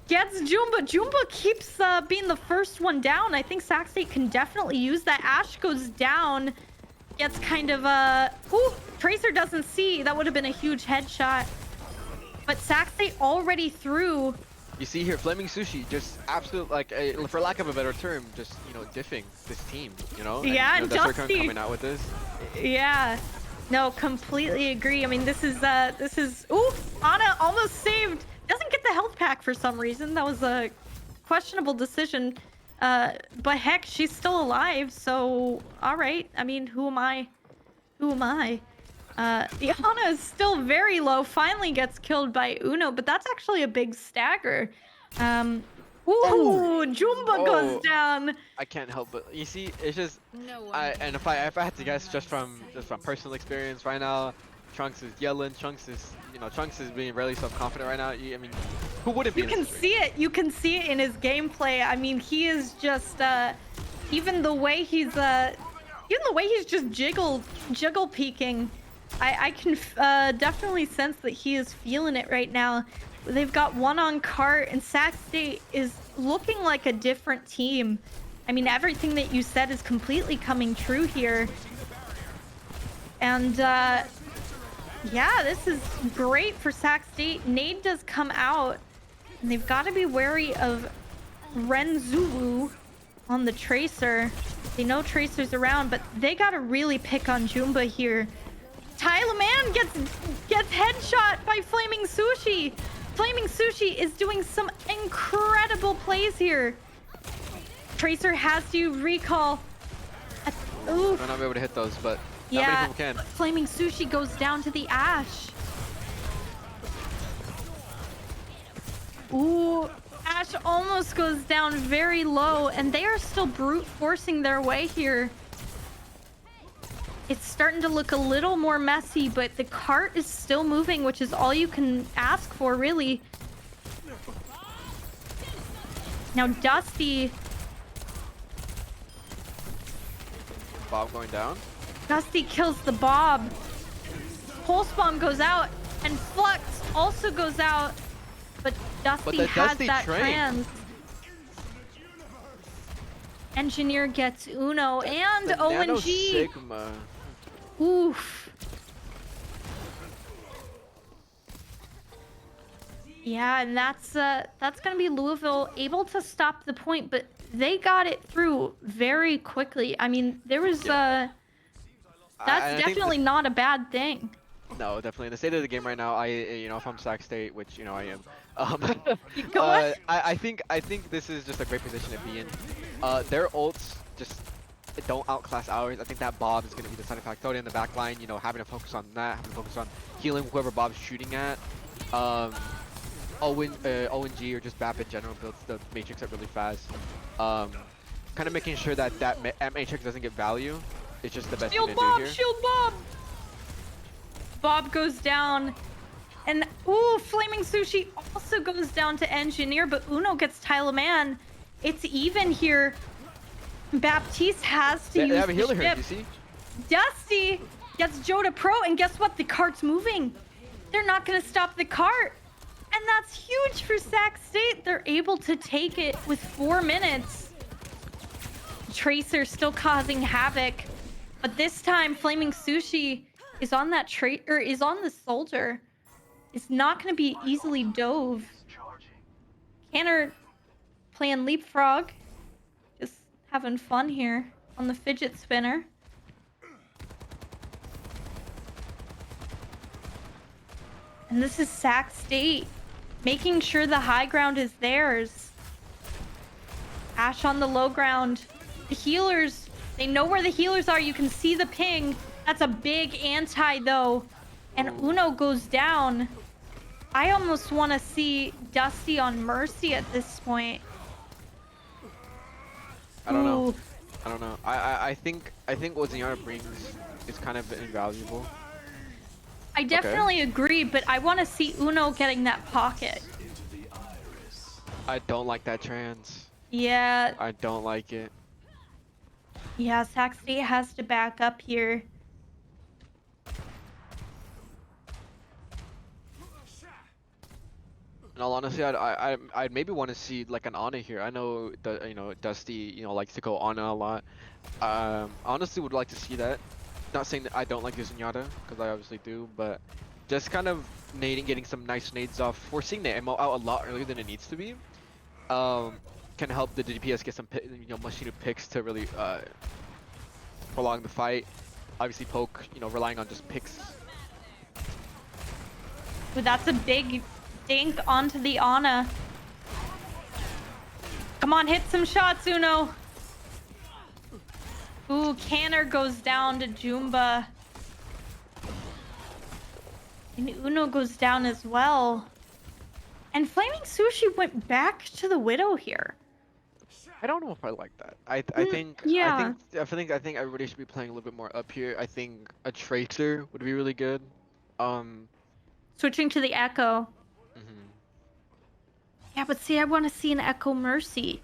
Gets Jumba. Jumba keeps being the first one down. I think Sac State can definitely use that. Ash goes down. Gets kind of ooh, Tracer doesn't see. That would have been a huge headshot. But Sac State already through. You see here, Flaming Sushi just absolute like, for lack of a better term, just diffing this team. Yeah, and, that's where Dusty. coming out with this. Yeah. No, completely agree. I mean, this is ooh, Ana almost saved. Doesn't get the health pack for some reason. That was a questionable decision. But heck, she's still alive, so all right. I mean, who am I? Who am I? The Ana is still very low. Finally gets killed by Uno, but that's actually a big stagger. Ooh, Jumba goes down. I can't help but you see, it's just No one and if I had to guess just from personal experience right now, Trunks is yelling. Trunks is being really self-confident right now. I mean, who wouldn't be? You can see it. You can see it in his gameplay. I mean, he is just even the way he's just jiggle peeking. I can definitely sense that he is feeling it right now. They've got one on cart, and Sac State is looking like a different team. I mean, everything that you said is completely coming true here. And yeah, this is great for Sac State. Nade does come out, and they've got to be wary of Renzulu on the Tracer. They know Tracer's around, but they got to really pick on Jumba here. Tyler Man gets headshot by Flaming Sushi. Flaming Sushi is doing some incredible plays here. Tracer has to recall. Oof. Might not be able to hit those, but Yeah, not many people can. Flaming Sushi goes down to the Ash. Ooh, Ash almost goes down very low, and they are still brute forcing their way here. It's starting to look a little more messy, but the cart is still moving, which is all you can ask for, really. Now, Dusty... Bob going down. Dusty kills the Bob. Pulse Bomb goes out, and Flux also goes out. But Dusty the has Dusty that train. trans. Engineer gets Uno and The Nano ONG. Sigma. Oof. Yeah, and that's gonna be Louisville able to stop the point, but they got it through very quickly. I mean, there was that's I think definitely not a bad thing. No, definitely. In the state of the game right now, if I'm Sac State, which I am, Go on. I think this is just a great position to be in. Their ults just don't outclass ours. I think that Bob is going to be the deciding factor in the back line. Having to focus on that, having to focus on healing whoever Bob's shooting at. ONG or just BAP in general builds the matrix up really fast. Kind of making sure that matrix doesn't get value. It's just the best thing to do here. Shield Bob! Bob goes down. And, ooh, Flaming Sushi also goes down to Engineer, but Uno gets Tyleman. It's even here. Baptiste has to use They have a the healer here, ship. you see? Dusty gets Joda Pro, and guess what? The cart's moving. They're not going to stop the cart. And that's huge for Sac State. They're able to take it with 4 minutes. Tracer still causing havoc. But this time, Flaming Sushi is on that is on the soldier. It's not going to be easily dove. Canner playing leapfrog. Just having fun here on the fidget spinner. And this is Sac State making sure the high ground is theirs. Ash on the low ground. The healers, they know where the healers are. You can see the ping. That's a big anti though. And Uno goes down. I almost want to see Dusty on Mercy at this point. I don't know. Ooh. I don't know. I think what Zenyatta brings is kind of invaluable. I definitely agree, but I want to see Uno getting that pocket. I don't like that trans. Yeah. I don't like it. Yeah, Sac State has to back up here. In all honesty, I'd maybe want to see like an Ana here. I know Dusty likes to go Ana a lot. Honestly, would like to see that. Not saying that I don't like using Zenyatta, because I obviously do, but just kind of nading, getting some nice nades off, forcing the ammo out a lot earlier than it needs to be. Can help the DPS get some much needed picks to really prolong the fight. Obviously, Poke relying on just picks. But that's a big dink onto the Ana. Come on, hit some shots, Uno. Ooh, Canner goes down to Jumba. And Uno goes down as well. And Flaming Sushi went back to the Widow here. I don't know if I like that. I think everybody should be playing a little bit more up here. I think a Tracer would be really good. Switching to the Echo. Yeah, but see, I want to see an Echo Mercy.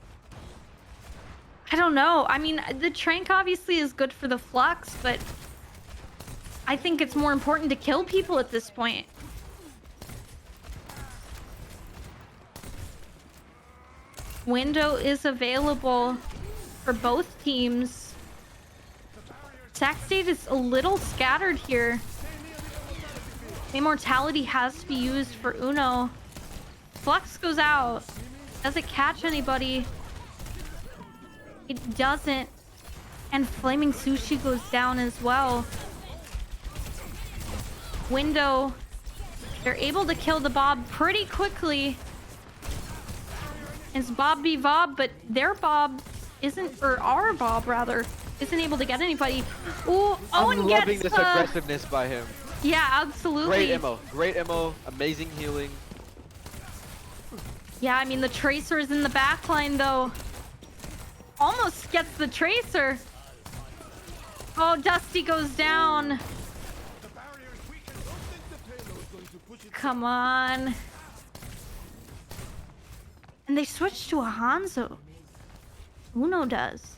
I don't know. I mean, the Trank obviously is good for the Flux, but I think it's more important to kill people at this point. Window is available for both teams. Sac State is a little scattered here. Immortality has to be used for Uno. Flux goes out. Does it catch anybody? It doesn't. And Flaming Sushi goes down as well. Window. They're able to kill the Bob pretty quickly. It's Bob v Bob, but their Bob isn't, or our Bob rather, isn't able to get anybody. Ooh, Owen I'm gets loving this aggressiveness by him. Yeah, absolutely. Great ammo, amazing healing. Yeah, I mean, the Tracer is in the back line, though. Almost gets the Tracer. Oh, Dusty goes down. Come on. And they switched to a Hanzo. Uno does.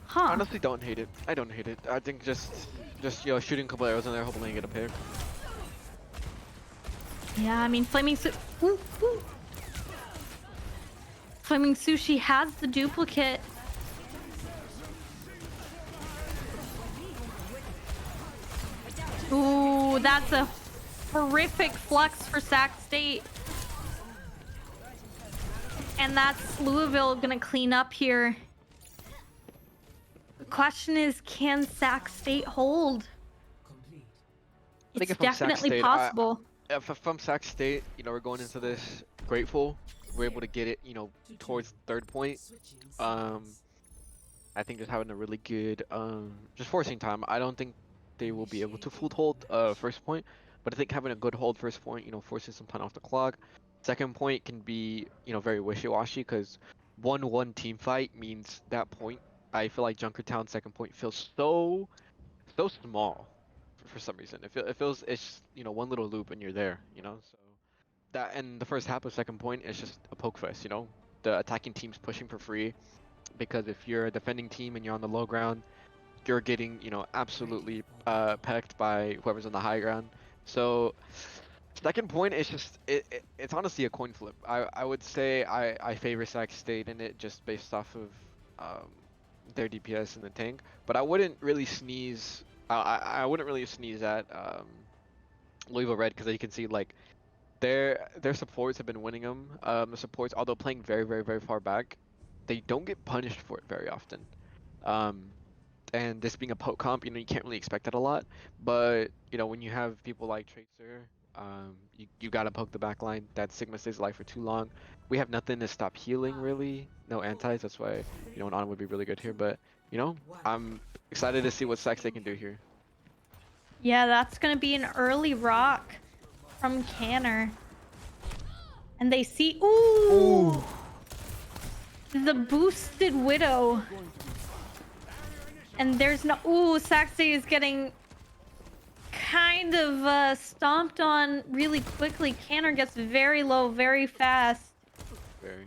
Huh. Honestly, don't hate it. I don't hate it. I think just you know, shooting a couple arrows in there, hoping they get a pick. Yeah, I mean, Flaming Sushi has the duplicate. Ooh, that's a horrific flux for Sac State. And that's Louisville gonna clean up here. The question is, can Sac State hold? It's definitely possible. If from Sac State, you know, we're going into this grateful. We're able to get it, you know, towards third point. I think just having a really good, just forcing time. I don't think they will be able to full hold first point, but I think having a good hold first point, you know, forcing some time off the clock. Second point can be, you know, very wishy-washy because 1-1 team fight means that point. I feel like Junkertown second point feels so small for some reason. It feels it's you know one little loop and you're there, you know. So that and the first half of second point is just a poke fest, you know. The attacking team's pushing for free because if you're a defending team and you're on the low ground, you're getting you know absolutely pecked by whoever's on the high ground. So second point is just it's honestly a coin flip. I would say I favor Sac State in it just based off of their DPS in the tank, but I wouldn't really sneeze. I wouldn't really sneeze at Louisville Red because you can see like their supports have been winning them. The supports, although playing very far back, they don't get punished for it very often. And this being a poke comp, you know, you can't really expect that a lot. But you know, when you have people like Tracer, you gotta poke the back line. That Sigma stays alive for too long. We have nothing to stop healing really. No antis. That's why you know an on would be really good here. But you know, I'm excited to see what Sax they can do here. Yeah, that's gonna be an early rock from Canner. And they see, ooh, the boosted Widow. And there's no, ooh, Saxy is getting kind of stomped on really quickly. Canner gets very low, very fast. Very.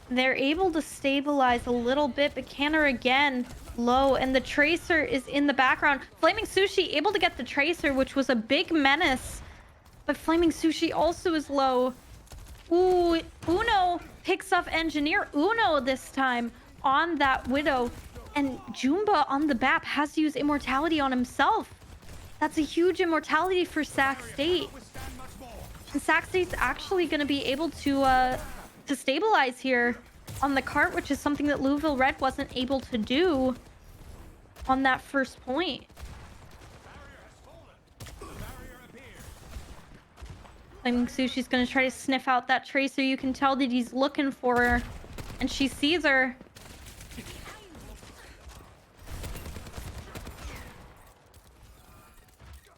They're able to stabilize a little bit, but Canner again low, and the Tracer is in the background. Flaming Sushi able to get the Tracer, which was a big menace, but Flaming Sushi also is low. Ooh, Uno picks up Engineer. Uno this time on that Widow, and Jumba on the BAP has to use Immortality on himself. That's a huge Immortality for Sac State. And Sac State's actually going to be able to stabilize here on the cart, which is something that Louisville Red wasn't able to do on that first point. Flaming Sushi's gonna try to sniff out that Tracer. You can tell that he's looking for her, and she sees her.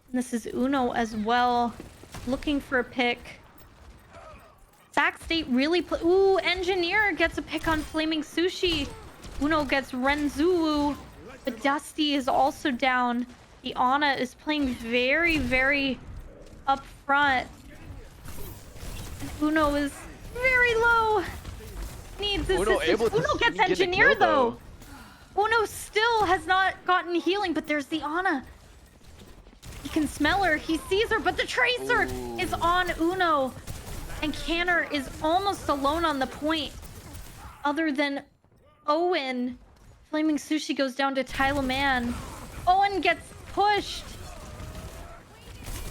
And this is Uno as well, looking for a pick. Sac State really ooh, Engineer gets a pick on Flaming Sushi. Uno gets Renzu, but Dusty is also down. The Ana is playing very up front. And Uno is very low. Needs assistance. Uno gets Engineer though. Uno still has not gotten healing, but there's the Ana. He can smell her, he sees her, but the Tracer is on Uno. And Canner is almost alone on the point. Other than Owen. Flaming Sushi goes down to Tyler Man. Owen gets pushed.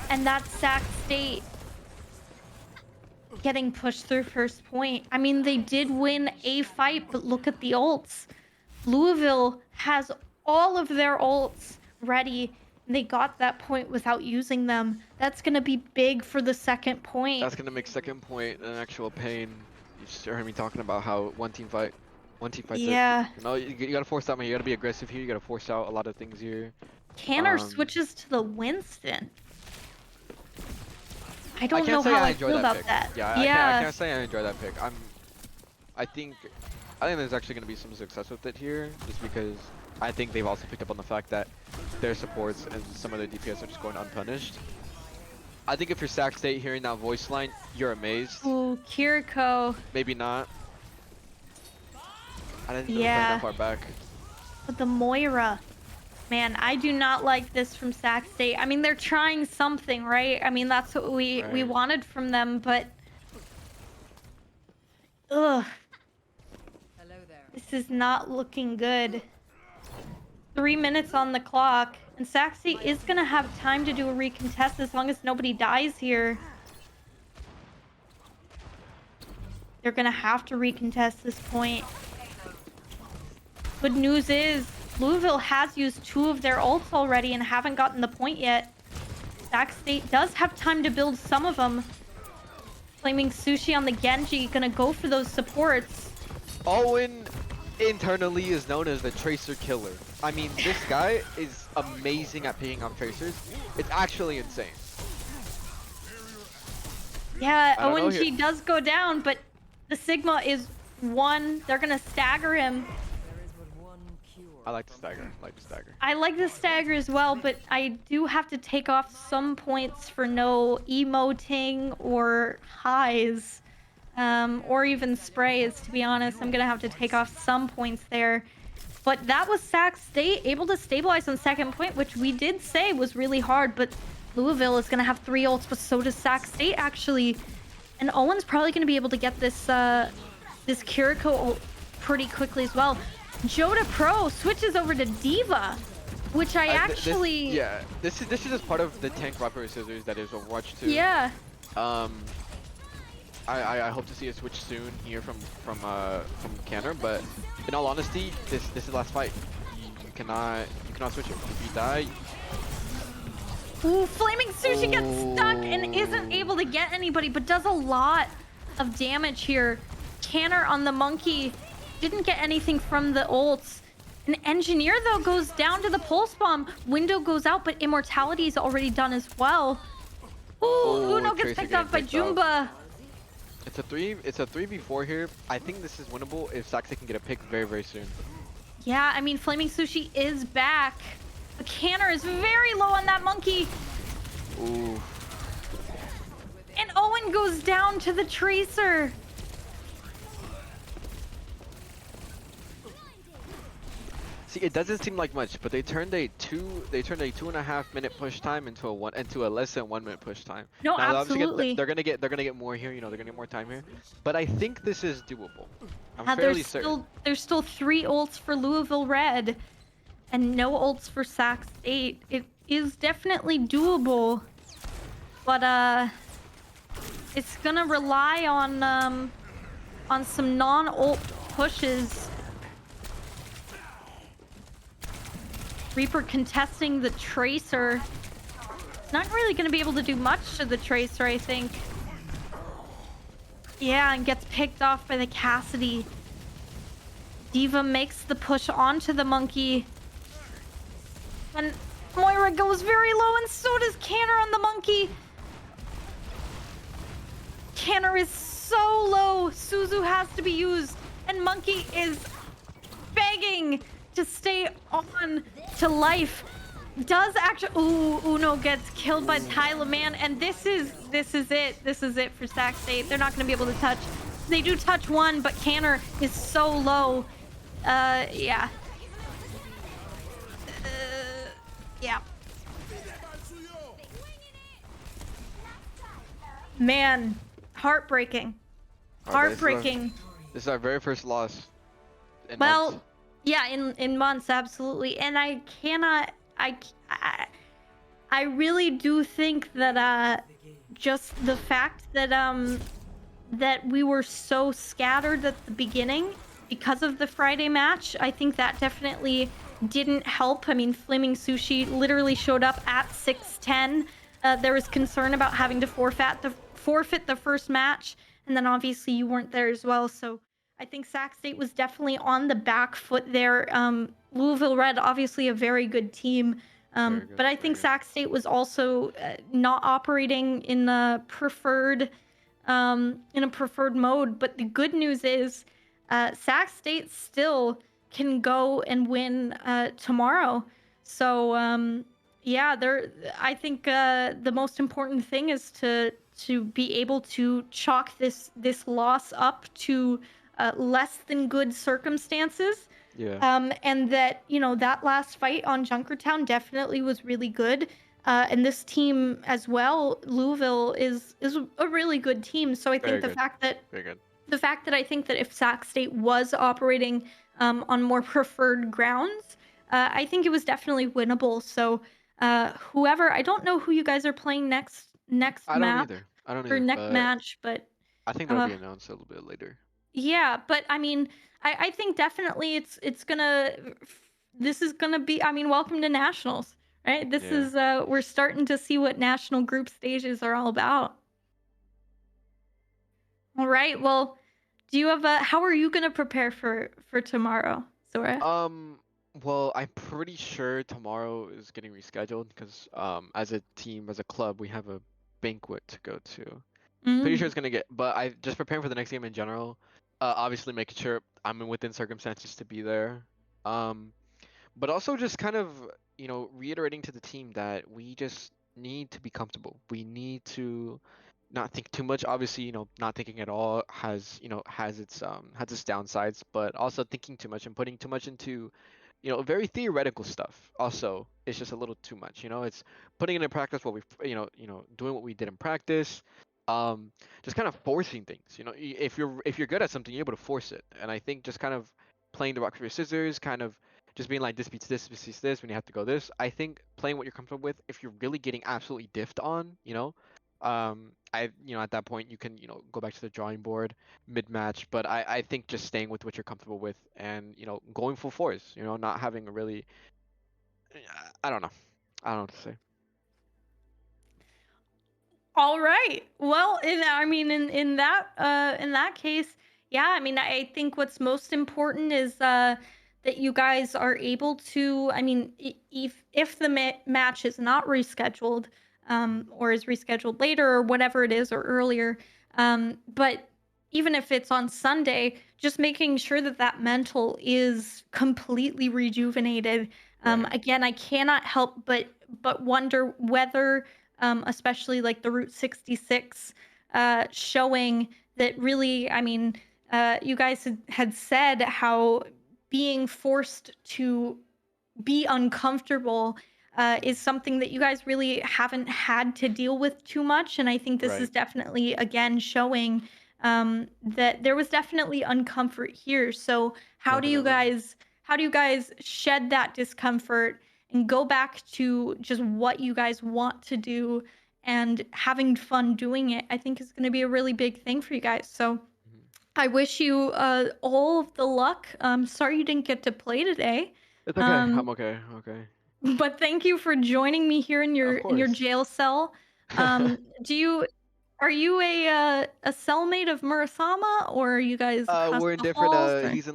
And that's Sac State getting pushed through first point. I mean, they did win a fight, but look at the ults. Louisville has all of their ults ready. They got that point without using them. That's going to be big for the second point. That's going to make second point an actual pain. You just heard me talking about how one team fight. Yeah. You know, you got to force out, man. You got to be aggressive here. You got to force out a lot of things here. Canner switches to the Winston. I I don't know can't say how I I enjoy feel that about pick. that. Yeah, I Yeah. can't say I enjoy that pick. I think there's actually gonna be some success with it here, just because I think they've also picked up on the fact that their supports and some of their DPS are just going unpunished. I think if you're Sac State hearing that voice line, you're amazed. Ooh, Kiriko. Maybe not. I didn't think they were playing Yeah. that far back. But the Moira. Man, I do not like this from Sac State. I mean, they're trying something, right? I mean, that's what we Right. wanted from them, but ugh, Hello there. this is not looking good. 3 minutes on the clock, and Sac State is gonna have time to do a recontest as long as nobody dies here. They're gonna have to recontest this point. Good news is Louisville has used 2 of their ults already and haven't gotten the point yet. Sac State does have time to build some of them. Flaming Sushi on the Genji, gonna go for those supports. Owen internally is known as the Tracer Killer. I mean, this guy is amazing at picking off Tracers. It's actually insane. Yeah, I don't know ONG does go down, but the Sigma is 1. They're gonna stagger him. There is but one cure. I like the stagger. I like the stagger as well, but I do have to take off some points for no emoting or highs, or even sprays, to be honest. I'm gonna have to take off some points there. But that was Sac State able to stabilize on second point, which we did say was really hard, but Louisville is gonna have 3 ults, but so does Sac State actually. And Owen's probably gonna be able to get this this Kiriko ult pretty quickly as well. Joda Pro switches over to Diva, which I actually... This is just part of the tank rock paper scissors that is Overwatch 2. Yeah. I hope to see a switch soon here from Canner, but in all honesty, this is the last fight. You cannot switch it. If you die, Ooh, Flaming Sushi gets stuck and isn't able to get anybody, but does a lot of damage here. Canner on the monkey didn't get anything from the ults. An engineer though goes down to the pulse bomb. Window goes out, but immortality is already done as well. Ooh, Uno gets Tracer picked off by getting picked Jumba. it's a 3v4 here. I think this is winnable if Sac State can get a pick very soon. Yeah, I mean, Flaming Sushi is back. The Canner is very low on that monkey. Ooh. And Owen goes down to the Tracer. See, it doesn't seem like much, but they turned a 2.5 minute push time into a less than 1 minute push time. No, Now, obviously, absolutely. they're gonna get more here. You know, they're gonna get more time here. But I think this is doable. I'm Yeah, fairly certain. there's still 3 ults for Louisville Red, and no ults for Sac State. It is definitely doable, but it's gonna rely on some non-ult pushes. Reaper contesting the Tracer. It's not really going to be able to do much to the Tracer, I think. Yeah, and gets picked off by the Cassidy. Diva makes the push onto the monkey. And Moira goes very low, and so does Canner on the monkey. Canner is so low. Suzu has to be used, and monkey is begging to stay on to life. Does actually... Ooh, Uno gets killed by Tyler, man. And this is it. This is it for Sac State. They're not going to be able to touch. They do touch one, but Canner is so low. Yeah. Yeah. Man, heartbreaking. Heartbreaking. This is our very first loss. In Well, months. yeah, in months, absolutely. And I cannot... I really do think that just the fact that that we were so scattered at the beginning because of the Friday match, I think that definitely didn't help. I mean, Flaming Sushi literally showed up at 6:10. There was concern about having to forfeit the first match, and then obviously you weren't there as well. So I think Sac State was definitely on the back foot there. Louisville Red, obviously a very good team. Very good. But I Very think good. Sac State was also not operating in a preferred mode. But the good news is, Sac State still can go and win tomorrow. So yeah, there. I think the most important thing is to be able to chalk this loss up to less than good circumstances. Yeah. And that, that last fight on Junkertown definitely was really good. And this team as well, Louisville is a really good team. So I think Very good. Very good. the fact that I think that if Sac State was operating on more preferred grounds, I think it was definitely winnable. So whoever, I don't know who you guys are playing next I don't map either. I don't or either. next But match, but I think that'll uh, be announced a little bit later. yeah, but I mean, I think definitely it's gonna this is gonna be, I mean, welcome to nationals, right? This Yeah. is we're starting to see what national group stages are all about. All right. Well, do you have a how are you gonna prepare for tomorrow, Sora? Um. Well, I'm pretty sure tomorrow is getting rescheduled because as a team, as a club, we have a banquet to go to. Pretty sure Mm, it's gonna get, but I just preparing for the next game in general. Obviously making sure I'm within circumstances to be there. Um, but also just kind of, reiterating to the team that we just need to be comfortable. We need to not think too much. Obviously, not thinking at all has its downsides, but also thinking too much and putting too much into very theoretical stuff also is just a little too much. It's putting into practice what doing what we did in practice. Just kind of forcing things. If you're good at something, you're able to force it. And I think just kind of playing the rock paper scissors, kind of just being like this beats this beats this when you have to go this. I think playing what you're comfortable with. If you're really getting absolutely diffed on, at that point you can go back to the drawing board mid match, but I think just staying with what you're comfortable with and going full force, not having a really I don't know. I don't know what to say. all right. Well, I mean, in that case, yeah. I mean, I think what's most important is that you guys are able to. I mean, if the match is not rescheduled, or is rescheduled later or whatever it is or earlier, but even if it's on Sunday, just making sure that that mental is completely rejuvenated. Right. Again, I cannot help but wonder whether especially like the Route 66 showing that really, I mean, you guys had said how being forced to be uncomfortable is something that you guys really haven't had to deal with too much. And I think this is Right. definitely, again, showing that there was definitely uncomfort here. So Definitely. how do you guys shed that discomfort and go back to just what you guys want to do and having fun doing it? I think is going to be a really big thing for you guys. So Mhm. I wish you all of the luck. Sorry you didn't get to play today. It's okay. Um, I'm okay. Okay. but thank you for joining me here Of in your course. jail cell. Do you are you a cellmate of Murasama, or are you guys across We're in the different halls? Or? he's in